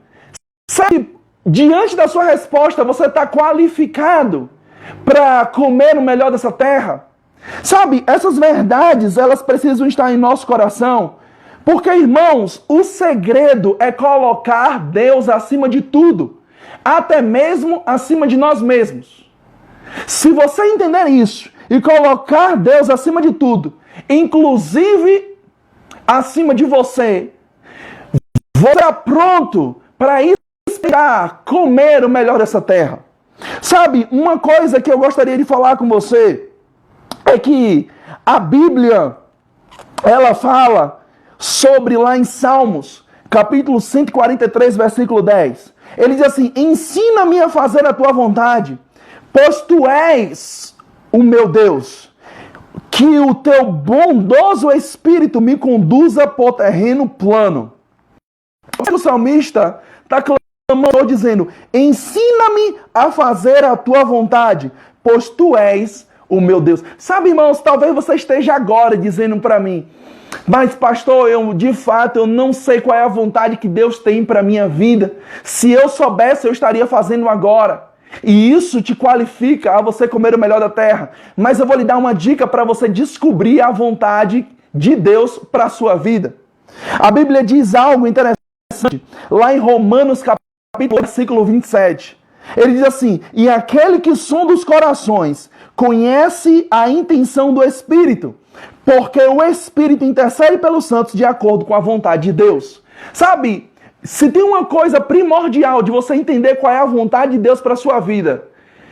sabe, diante da sua resposta, você está qualificado para comer o melhor dessa terra? Sabe, essas verdades, elas precisam estar em nosso coração. Porque, irmãos, o segredo é colocar Deus acima de tudo. Até mesmo acima de nós mesmos. Se você entender isso e colocar Deus acima de tudo, inclusive acima de você está pronto para esperar comer o melhor dessa terra. Sabe, uma coisa que eu gostaria de falar com você é que a Bíblia, ela fala sobre lá em Salmos, capítulo 143, versículo 10. Ele diz assim, ensina-me a fazer a tua vontade, pois tu és o meu Deus. Que o teu bondoso espírito me conduza por terreno plano. O salmista está clamando, dizendo, ensina-me a fazer a tua vontade, pois tu és o meu Deus. Sabe, irmãos, talvez você esteja agora dizendo para mim, mas pastor, de fato, eu não sei qual é a vontade que Deus tem para a minha vida. Se eu soubesse, eu estaria fazendo agora. E isso te qualifica a você comer o melhor da terra. Mas eu vou lhe dar uma dica para você descobrir a vontade de Deus para a sua vida. A Bíblia diz algo interessante lá em Romanos capítulo versículo 27. Ele diz assim, e aquele que sonda os corações conhece a intenção do Espírito, porque o Espírito intercede pelos santos de acordo com a vontade de Deus. Sabe, se tem uma coisa primordial de você entender qual é a vontade de Deus para a sua vida,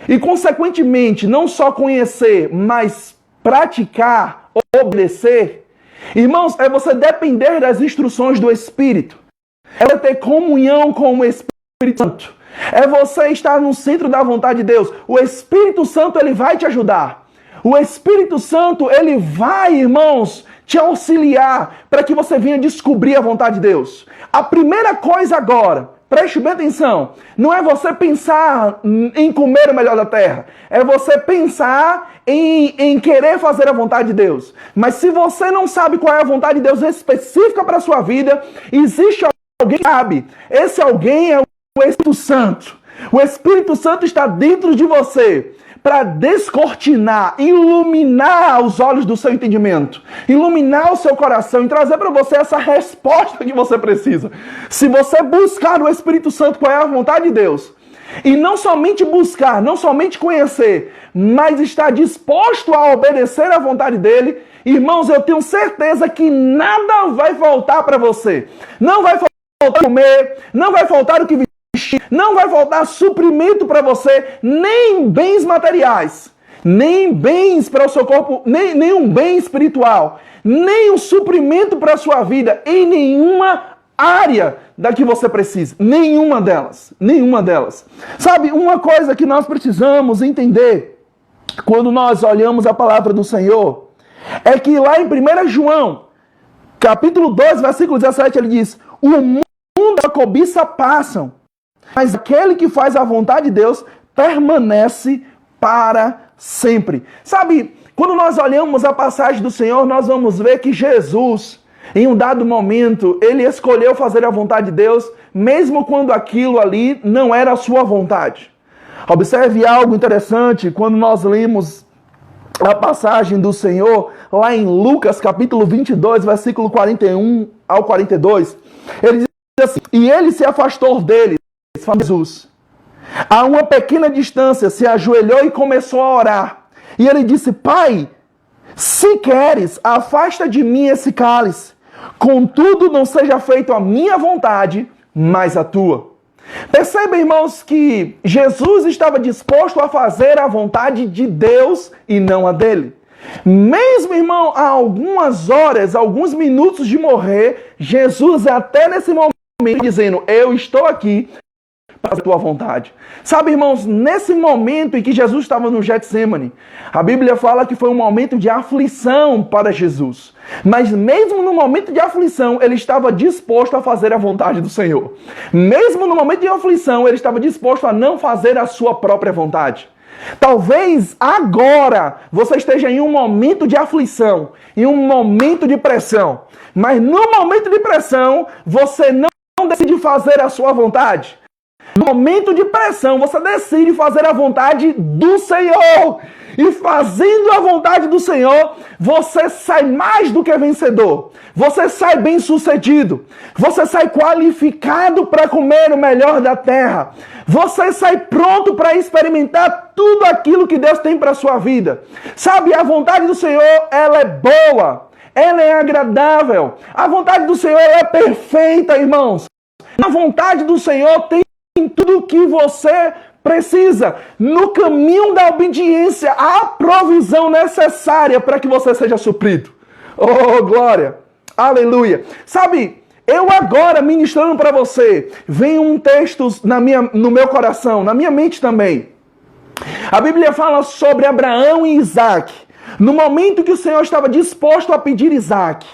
e consequentemente não só conhecer, mas praticar, obedecer, irmãos, é você depender das instruções do Espírito. É você ter comunhão com o Espírito Santo. É você estar no centro da vontade de Deus. O Espírito Santo, ele vai te ajudar. O Espírito Santo, ele vai, irmãos, te auxiliar para que você venha descobrir a vontade de Deus. A primeira coisa agora, preste bem atenção, não é você pensar em comer o melhor da terra. É você pensar em querer fazer a vontade de Deus. Mas se você não sabe qual é a vontade de Deus específica para a sua vida, existe alguém que sabe. Esse alguém é o Espírito Santo. O Espírito Santo está dentro de você para descortinar, iluminar os olhos do seu entendimento, iluminar o seu coração e trazer para você essa resposta que você precisa. Se você buscar no Espírito Santo qual é a vontade de Deus, e não somente buscar, não somente conhecer, mas estar disposto a obedecer à vontade dele, irmãos, eu tenho certeza que nada vai faltar para você. Não vai faltar comer, não vai faltar o que vestir, não vai faltar suprimento para você, nem bens materiais, nem bens para o seu corpo, nem um bem espiritual, nem um suprimento para a sua vida, em nenhuma área da que você precisa. Nenhuma delas. Nenhuma delas. Sabe, uma coisa que nós precisamos entender quando nós olhamos a palavra do Senhor é que lá em 1 João, capítulo 2, versículo 17, ele diz, o mundo e a cobiça passam, mas aquele que faz a vontade de Deus permanece para sempre. Sabe, quando nós olhamos a passagem do Senhor, nós vamos ver que Jesus, em um dado momento, ele escolheu fazer a vontade de Deus, mesmo quando aquilo ali não era a sua vontade. Observe algo interessante quando nós lemos a passagem do Senhor, lá em Lucas capítulo 22, versículo 41 ao 42. Ele diz assim, e ele se afastou deles, fez? Jesus, a uma pequena distância, se ajoelhou e começou a orar. E ele disse: Pai, se queres, afasta de mim esse cálice. Contudo, não seja feita a minha vontade, mas a tua. Perceba, irmãos, que Jesus estava disposto a fazer a vontade de Deus e não a dele. Mesmo, irmão, a algumas horas, alguns minutos de morrer, Jesus até nesse momento dizendo: eu estou aqui para fazer a tua vontade. Sabe, irmãos, nesse momento em que Jesus estava no Getsêmani, a Bíblia fala que foi um momento de aflição para Jesus. Mas mesmo no momento de aflição, ele estava disposto a fazer a vontade do Senhor. Mesmo no momento de aflição, ele estava disposto a não fazer a sua própria vontade. Talvez agora você esteja em um momento de aflição, em um momento de pressão. Mas no momento de pressão, você não decide fazer a sua vontade. No momento de pressão, você decide fazer a vontade do Senhor. E fazendo a vontade do Senhor, você sai mais do que vencedor. Você sai bem-sucedido. Você sai qualificado para comer o melhor da terra. Você sai pronto para experimentar tudo aquilo que Deus tem para a sua vida. Sabe, a vontade do Senhor, ela é boa. Ela é agradável. A vontade do Senhor ela é perfeita, irmãos. A vontade do Senhor tem tudo o que você precisa. No caminho da obediência, há provisão necessária para que você seja suprido. Oh, glória! Aleluia! Sabe, eu agora ministrando para você, vem um texto no meu coração, na minha mente também. A Bíblia fala sobre Abraão e Isaac. No momento que o Senhor estava disposto a pedir Isaac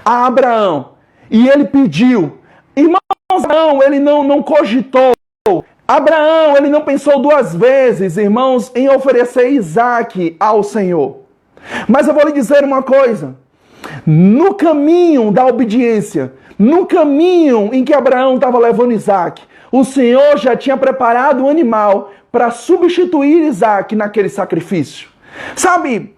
a Abraão, e ele pediu, irmãos, Abraão, ele não cogitou. Abraão, ele não pensou duas vezes, irmãos, em oferecer Isaac ao Senhor. Mas eu vou lhe dizer uma coisa. No caminho da obediência, no caminho em que Abraão estava levando Isaac, o Senhor já tinha preparado um animal para substituir Isaac naquele sacrifício. Sabe,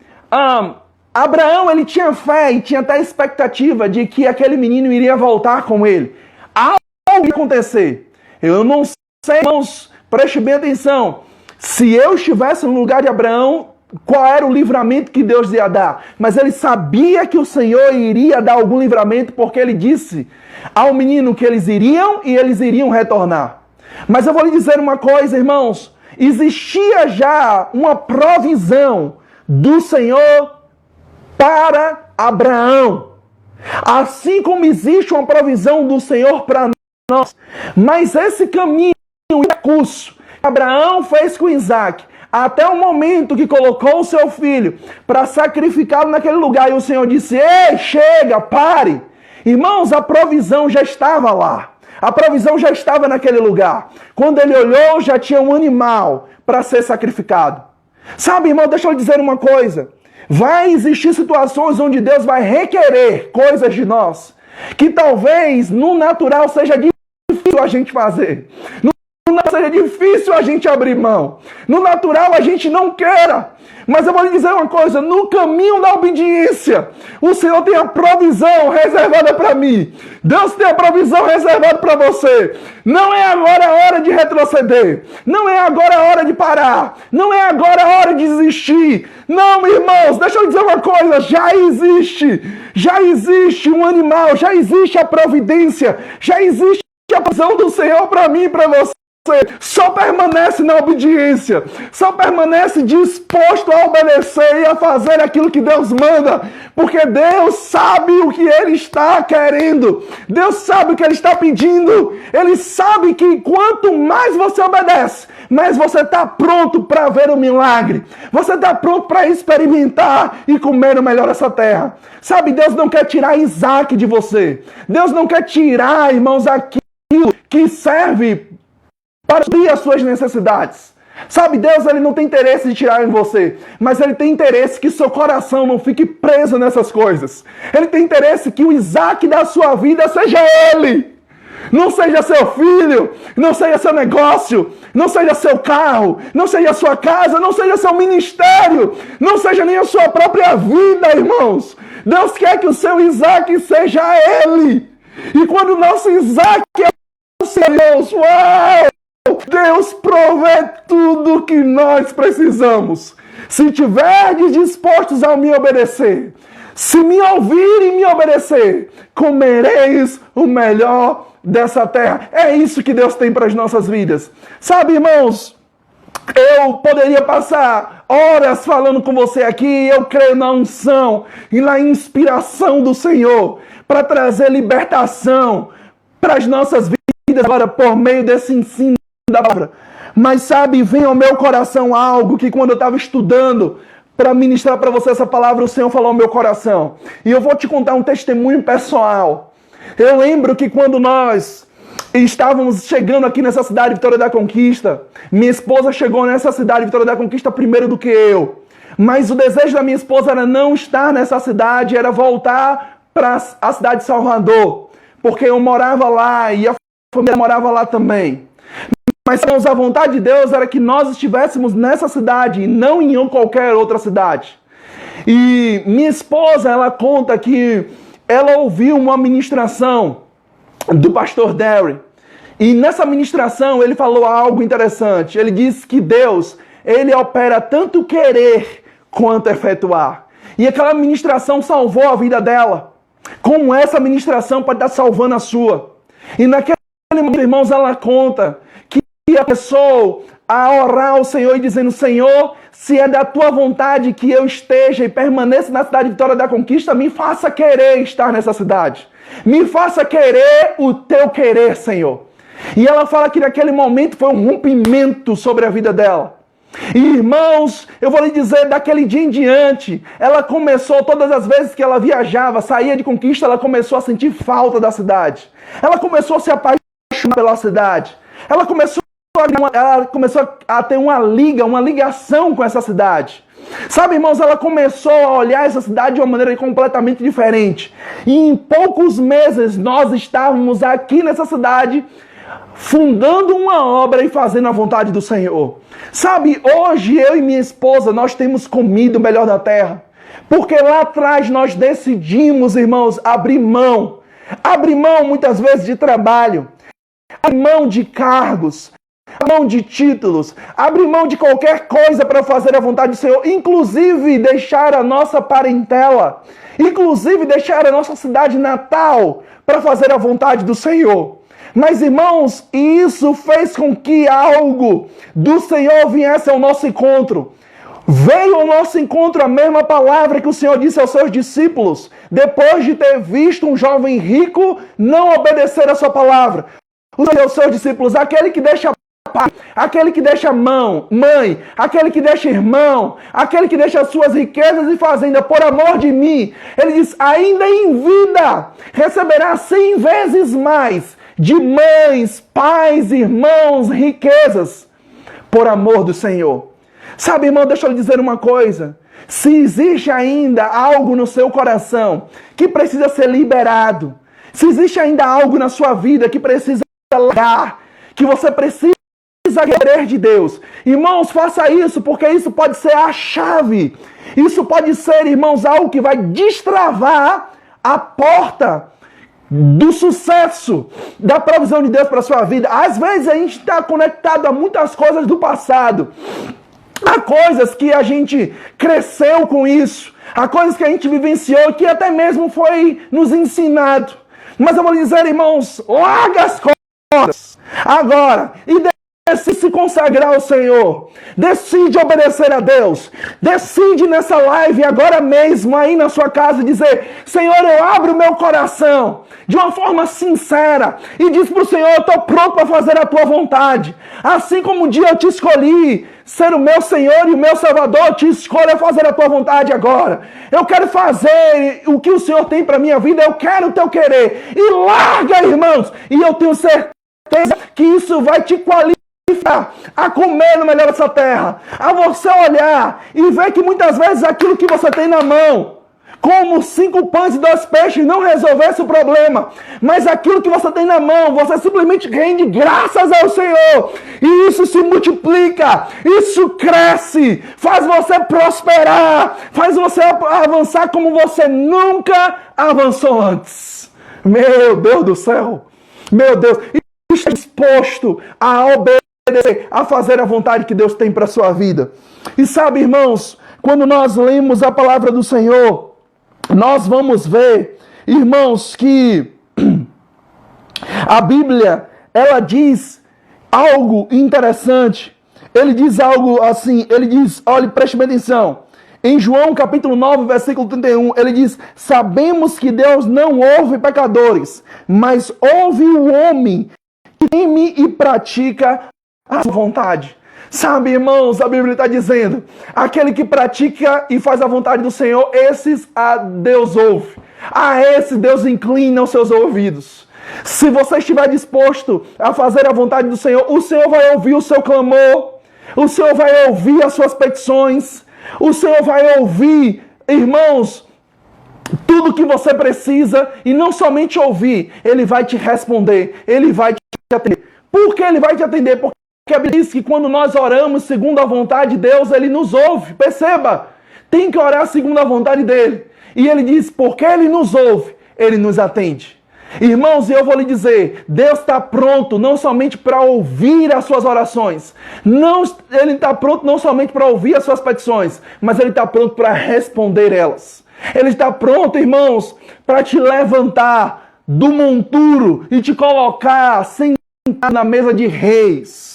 Abraão, ele tinha fé e tinha até expectativa de que aquele menino iria voltar com ele. Algo ia acontecer. Eu não sei, irmãos, preste bem atenção. Se eu estivesse no lugar de Abraão, qual era o livramento que Deus ia dar? Mas ele sabia que o Senhor iria dar algum livramento, porque ele disse ao menino que eles iriam e eles iriam retornar. Mas eu vou lhe dizer uma coisa, irmãos. Existia já uma provisão do Senhor para Abraão. Assim como existe uma provisão do Senhor para nós. Mas esse caminho e recurso que Abraão fez com Isaac, até o momento que colocou o seu filho para sacrificá-lo naquele lugar, e o Senhor disse: ei, chega, pare. Irmãos, a provisão já estava lá. A provisão já estava naquele lugar. Quando ele olhou, já tinha um animal para ser sacrificado. Sabe, irmão, deixa eu dizer uma coisa. Vai existir situações onde Deus vai requerer coisas de nós que talvez no natural seja difícil a gente fazer. No natural seja difícil a gente abrir mão. No natural a gente não queira. Mas eu vou lhe dizer uma coisa, no caminho da obediência, o Senhor tem a provisão reservada para mim. Deus tem a provisão reservada para você. Não é agora a hora de retroceder. Não é agora a hora de parar. Não é agora a hora de desistir. Não, irmãos, deixa eu dizer uma coisa, já existe um animal, já existe a providência, já existe a provisão do Senhor para mim e para você. Só permanece na obediência, só permanece disposto a obedecer e a fazer aquilo que Deus manda, porque Deus sabe o que Ele está querendo, Deus sabe o que Ele está pedindo, Ele sabe que quanto mais você obedece, mais você está pronto para ver o milagre, você está pronto para experimentar e comer o melhor dessa terra. Sabe, Deus não quer tirar Isaac de você, Deus não quer tirar, irmãos, aquilo que serve para suprir as suas necessidades. Sabe, Deus ele não tem interesse de tirar em você, mas Ele tem interesse que seu coração não fique preso nessas coisas. Ele tem interesse que o Isaac da sua vida seja Ele. Não seja seu filho, não seja seu negócio, não seja seu carro, não seja sua casa, não seja seu ministério, não seja nem a sua própria vida, irmãos. Deus quer que o seu Isaac seja Ele. E quando o nosso Isaac é o Senhor, uau! Deus provê tudo que nós precisamos. Se tiverdes dispostos a me obedecer, se me ouvirem e me obedecer, comereis o melhor dessa terra. É isso que Deus tem para as nossas vidas. Sabe, irmãos, eu poderia passar horas falando com você aqui. Eu creio na unção e na inspiração do Senhor para trazer libertação para as nossas vidas agora por meio desse ensino da palavra. Mas sabe, vem ao meu coração algo que quando eu estava estudando para ministrar para você essa palavra, o Senhor falou ao meu coração. E eu vou te contar um testemunho pessoal. Eu lembro que quando nós estávamos chegando aqui nessa cidade, Vitória da Conquista, minha esposa chegou nessa cidade, Vitória da Conquista, primeiro do que eu. Mas o desejo da minha esposa era não estar nessa cidade, era voltar para a cidade de Salvador. Porque eu morava lá e a família morava lá também. Mas a vontade de Deus era que nós estivéssemos nessa cidade e não em qualquer outra cidade. E minha esposa, ela conta que ela ouviu uma ministração do pastor Derry. E nessa ministração ele falou algo interessante. Ele disse que Deus, ele opera tanto querer quanto efetuar. E aquela ministração salvou a vida dela. Como essa ministração pode estar salvando a sua. E naquele momento, irmãos, ela conta que ela começou a orar ao Senhor e dizendo: Senhor, se é da tua vontade que eu esteja e permaneça na cidade de Vitória da Conquista, me faça querer estar nessa cidade. Me faça querer o teu querer, Senhor. E ela fala que naquele momento foi um rompimento sobre a vida dela. E irmãos, eu vou lhe dizer, daquele dia em diante, ela começou, todas as vezes que ela viajava, saía de Conquista, ela começou a sentir falta da cidade. Ela começou a se apaixonar pela cidade. Ela começou a ter uma ligação com essa cidade. Sabe, irmãos, ela começou a olhar essa cidade de uma maneira completamente diferente. E em poucos meses nós estávamos aqui nessa cidade, fundando uma obra e fazendo a vontade do Senhor. Sabe, hoje eu e minha esposa, nós temos comido o melhor da terra. Porque lá atrás nós decidimos, irmãos, abrir mão. Abrir mão muitas vezes de trabalho. Abrir mão de cargos. Abrir mão de títulos. Abrir mão de qualquer coisa para fazer a vontade do Senhor. Inclusive deixar a nossa parentela. Inclusive deixar a nossa cidade natal para fazer a vontade do Senhor. Mas, irmãos, isso fez com que algo do Senhor viesse ao nosso encontro. Veio ao nosso encontro a mesma palavra que o Senhor disse aos seus discípulos, depois de ter visto um jovem rico não obedecer a sua palavra. O Senhor aos seus discípulos: aquele que deixa pai, aquele que deixa mãe, aquele que deixa irmão, aquele que deixa suas riquezas e fazenda por amor de mim, ele diz, ainda em vida receberá 100 vezes mais de mães, pais, irmãos, riquezas, por amor do Senhor. Sabe, irmão, deixa eu lhe dizer uma coisa. Se existe ainda algo no seu coração que precisa ser liberado, se existe ainda algo na sua vida que precisa largar, que você precisa querer de Deus, irmãos, faça isso, porque isso pode ser a chave. Isso pode ser, irmãos, algo que vai destravar a porta do sucesso, da provisão de Deus para a sua vida. Às vezes a gente está conectado a muitas coisas do passado. Há coisas que a gente cresceu com isso. Há coisas que a gente vivenciou que até mesmo foi nos ensinado. Mas eu vou lhe dizer, irmãos, larga as coisas agora e decide se consagrar ao Senhor. Decide obedecer a Deus. Decide nessa live agora mesmo aí na sua casa dizer: Senhor, eu abro o meu coração de uma forma sincera e diz para o Senhor: eu estou pronto para fazer a tua vontade. Assim como um dia eu te escolhi ser o meu Senhor e o meu Salvador, eu te escolho a fazer a tua vontade agora. Eu quero fazer o que o Senhor tem para a minha vida. Eu quero o teu querer. E larga, irmãos. E eu tenho certeza que isso vai te qualificar a comer no melhor dessa terra, a você olhar e ver que muitas vezes aquilo que você tem na mão, como 5 pães e 2 peixes, não resolvesse o problema, mas aquilo que você tem na mão, você simplesmente rende graças ao Senhor, e isso se multiplica, isso cresce, faz você prosperar, faz você avançar como você nunca avançou antes. Meu Deus do céu, meu Deus, está disposto a obedecer a fazer a vontade que Deus tem para a sua vida. E sabe, irmãos, quando nós lemos a palavra do Senhor, nós vamos ver, irmãos, que a Bíblia, ela diz algo interessante. Ele diz algo assim, ele diz, olha, preste bem atenção. Em João capítulo 9, versículo 31, ele diz: sabemos que Deus não ouve pecadores, mas ouve o homem que teme e pratica a sua vontade. Sabe, irmãos, a Bíblia está dizendo, aquele que pratica e faz a vontade do Senhor, esses a Deus ouve. A esse Deus inclina os seus ouvidos. Se você estiver disposto a fazer a vontade do Senhor, o Senhor vai ouvir o seu clamor, o Senhor vai ouvir as suas petições, o Senhor vai ouvir, irmãos, tudo que você precisa, e não somente ouvir, Ele vai te responder, Ele vai te atender. Por que Ele vai te atender? Porque a Bíblia diz que quando nós oramos segundo a vontade de Deus, Ele nos ouve. Perceba, tem que orar segundo a vontade dEle. E Ele diz, porque Ele nos ouve, Ele nos atende. Irmãos, eu vou lhe dizer, Deus está pronto não somente para ouvir as suas orações, Ele está pronto não somente para ouvir as suas petições, mas Ele está pronto para responder elas. Ele está pronto, irmãos, para te levantar do monturo e te colocar sentado na mesa de reis.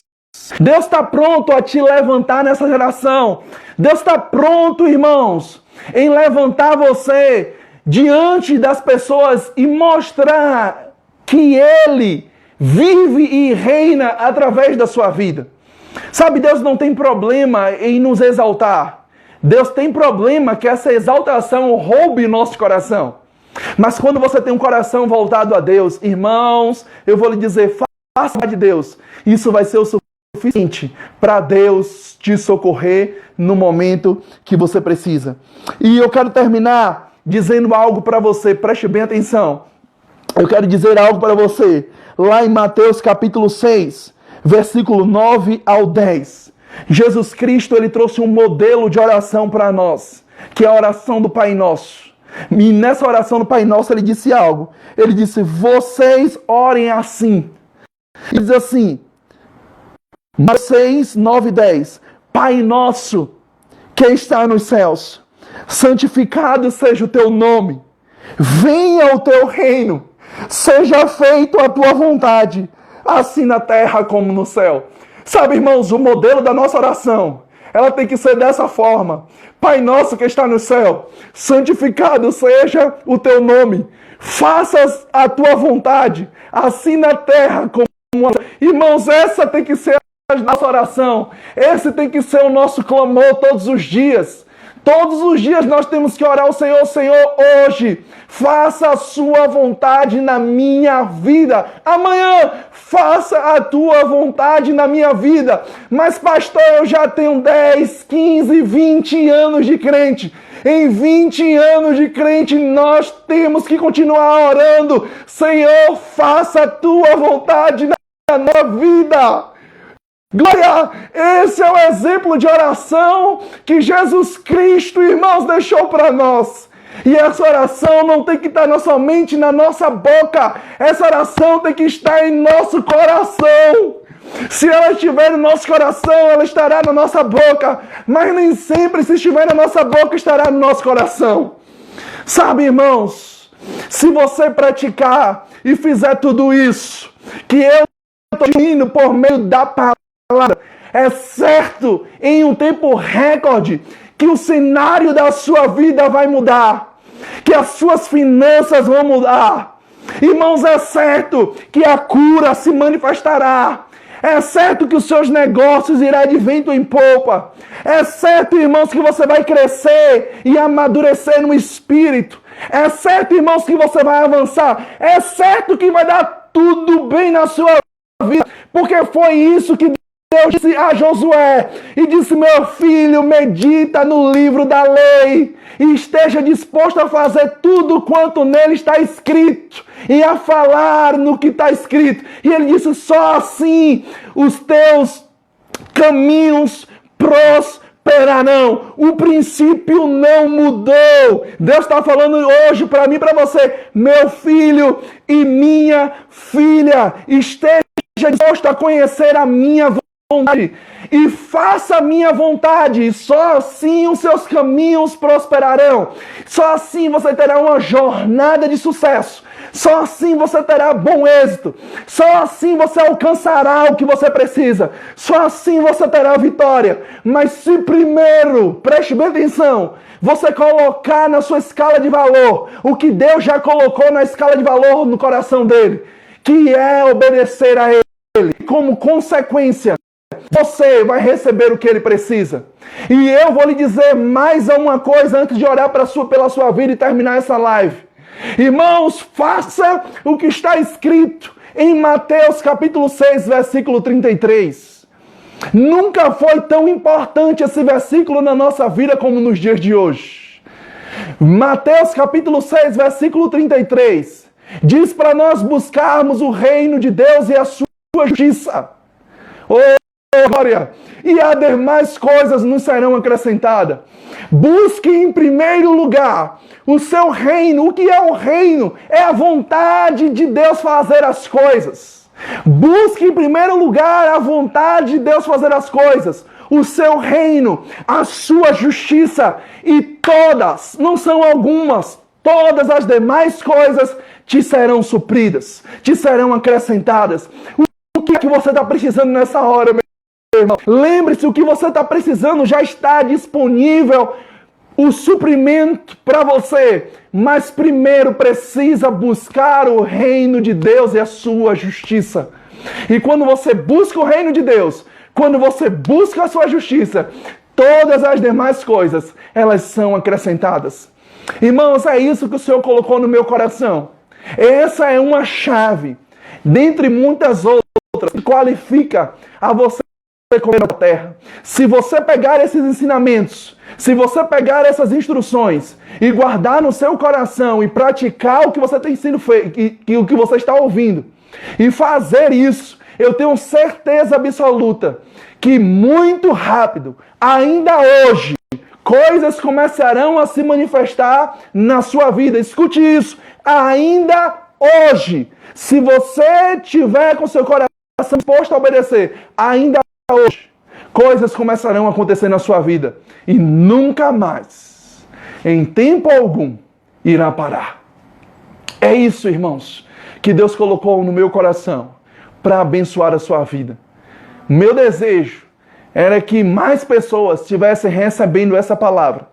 Deus está pronto a te levantar nessa geração. Deus está pronto, irmãos, em levantar você diante das pessoas e mostrar que Ele vive e reina através da sua vida. Sabe, Deus não tem problema em nos exaltar. Deus tem problema que essa exaltação roube nosso coração. Mas quando você tem um coração voltado a Deus, irmãos, eu vou lhe dizer, faça de Deus. Isso vai ser o suficiente para Deus te socorrer no momento que você precisa. E eu quero terminar dizendo algo para você, preste bem atenção. Eu quero dizer algo para você, lá em Mateus capítulo 6, versículo 9 ao 10. Jesus Cristo, Ele trouxe um modelo de oração para nós, que é a oração do Pai Nosso. E nessa oração do Pai Nosso, Ele disse algo. Ele disse, vocês orem assim. Ele diz assim, Mateus 6, 9 e 10. Pai Nosso, que está nos céus, santificado seja o teu nome, venha o teu reino, seja feita a tua vontade, assim na terra como no céu. Sabe, irmãos, o modelo da nossa oração, ela tem que ser dessa forma. Pai nosso que está no céu, santificado seja o teu nome, faça a tua vontade, assim na terra como no céu. Irmãos, essa tem que ser a nossa oração, esse tem que ser o nosso clamor todos os dias. Todos os dias nós temos que orar ao Senhor, Senhor, hoje, faça a sua vontade na minha vida. Amanhã, faça a tua vontade na minha vida. Mas, pastor, eu já tenho 10, 15, 20 anos de crente. Em 20 anos de crente, nós temos que continuar orando. Senhor, faça a tua vontade na nossa vida. Glória! Esse é o exemplo de oração que Jesus Cristo, irmãos, deixou para nós. E essa oração não tem que estar somente na nossa boca. Essa oração tem que estar em nosso coração. Se ela estiver no nosso coração, ela estará na nossa boca. Mas nem sempre, se estiver na nossa boca, estará no nosso coração. Sabe, irmãos, se você praticar e fizer tudo isso, que eu estou indo por meio da palavra, é certo, em um tempo recorde, que o cenário da sua vida vai mudar, que as suas finanças vão mudar. Irmãos, é certo que a cura se manifestará. É certo que os seus negócios irão de vento em popa. É certo, irmãos, que você vai crescer e amadurecer no espírito. É certo, irmãos, que você vai avançar. É certo que vai dar tudo bem na sua vida, porque foi isso que Deus disse a Josué, e disse, meu filho, medita no livro da lei, e esteja disposto a fazer tudo quanto nele está escrito, e a falar no que está escrito. E ele disse, só assim os teus caminhos prosperarão. O princípio não mudou. Deus está falando hoje para mim e para você, meu filho e minha filha, esteja disposto a conhecer a minha vontade. vontade e faça a minha vontade. Só assim os seus caminhos prosperarão. Só assim você terá uma jornada de sucesso. Só assim você terá bom êxito. Só assim você alcançará o que você precisa. Só assim você terá vitória. Mas se primeiro, preste bem atenção, você colocar na sua escala de valor o que Deus já colocou na escala de valor no coração dele, que é obedecer a ele, como consequência, você vai receber o que ele precisa. E eu vou lhe dizer mais uma coisa antes de orar pela sua vida e terminar essa live. Irmãos, faça o que está escrito em Mateus capítulo 6, versículo 33. Nunca foi tão importante esse versículo na nossa vida como nos dias de hoje. Mateus capítulo 6, versículo 33, diz para nós buscarmos o reino de Deus e a sua justiça. Glória! E as demais coisas nos serão acrescentadas. Busque em primeiro lugar o seu reino. O que é o reino? É a vontade de Deus fazer as coisas. Busque em primeiro lugar a vontade de Deus fazer as coisas. O seu reino, a sua justiça e todas, não são algumas, todas as demais coisas te serão supridas, te serão acrescentadas. O que é que você está precisando nessa hora, meu irmão? Lembre-se, o que você está precisando já está disponível, o suprimento para você. Mas primeiro precisa buscar o reino de Deus e a sua justiça. E quando você busca o reino de Deus, quando você busca a sua justiça, todas as demais coisas, elas são acrescentadas. Irmãos, é isso que o Senhor colocou no meu coração. Essa é uma chave, dentre muitas outras, que qualifica a você comer na terra. Se você pegar esses ensinamentos, se você pegar essas instruções e guardar no seu coração e praticar o que você tem sido feito, o que você está ouvindo, e fazer isso, eu tenho certeza absoluta que muito rápido, ainda hoje, coisas começarão a se manifestar na sua vida. Escute isso, ainda hoje, se você tiver com seu coração disposto a obedecer, ainda hoje, coisas começarão a acontecer na sua vida e nunca mais, em tempo algum, irá parar. É isso, irmãos, que Deus colocou no meu coração para abençoar a sua vida. Meu desejo era que mais pessoas estivessem recebendo essa palavra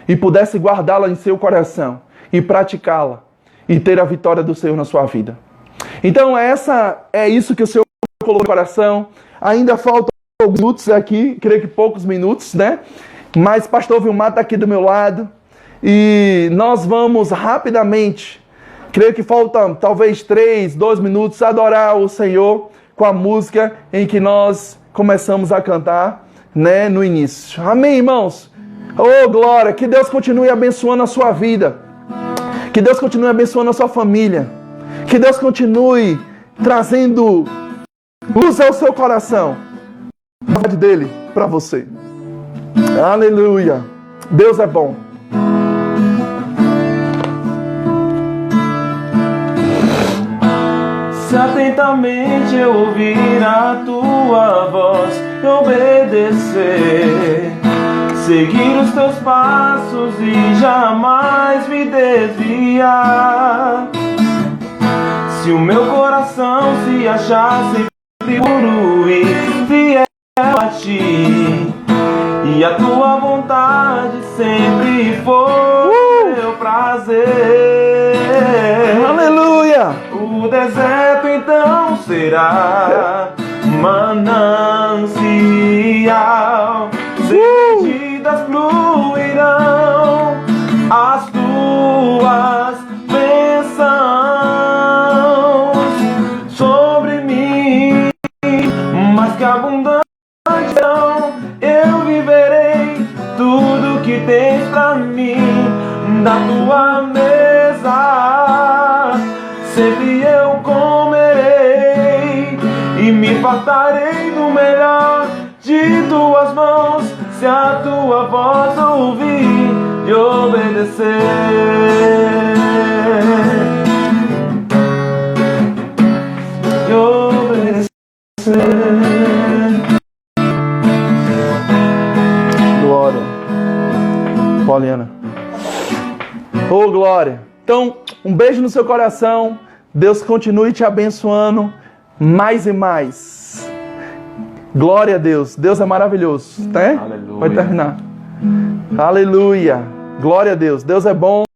e pudessem guardá-la em seu coração e praticá-la e ter a vitória do Senhor na sua vida. Então é isso que o Senhor colocou no coração. Ainda faltam alguns minutos aqui, creio que poucos minutos, né? Mas pastor Vilmar está aqui do meu lado e nós vamos rapidamente, creio que faltam talvez 2 minutos, adorar o Senhor com a música em que nós começamos a cantar, né, no início. Amém, irmãos? Oh, glória! Que Deus continue abençoando a sua vida. Que Deus continue abençoando a sua família. Que Deus continue trazendo luz ao seu coração. A vontade dele para você. Aleluia! Deus é bom. Se atentamente eu ouvir a tua voz e obedecer, seguir os teus passos e jamais me desviar. Se o meu coração se achar sempre puro e fiel a ti, e a tua vontade sempre for meu prazer. Aleluia! O deserto então será manancial, medidas fluirão as tuas bênçãos sobre mim, mas que abundante eu viverei tudo que tens pra mim, da tua mesa sempre eu comerei e me fartarei do melhor de tuas mãos, se a tua voz ouvir e obedecer. Oh, glória. Então, um beijo no seu coração. Deus continue te abençoando mais e mais. Glória a Deus. Deus é maravilhoso. Tá? Aleluia. Pode terminar. Aleluia. Glória a Deus. Deus é bom.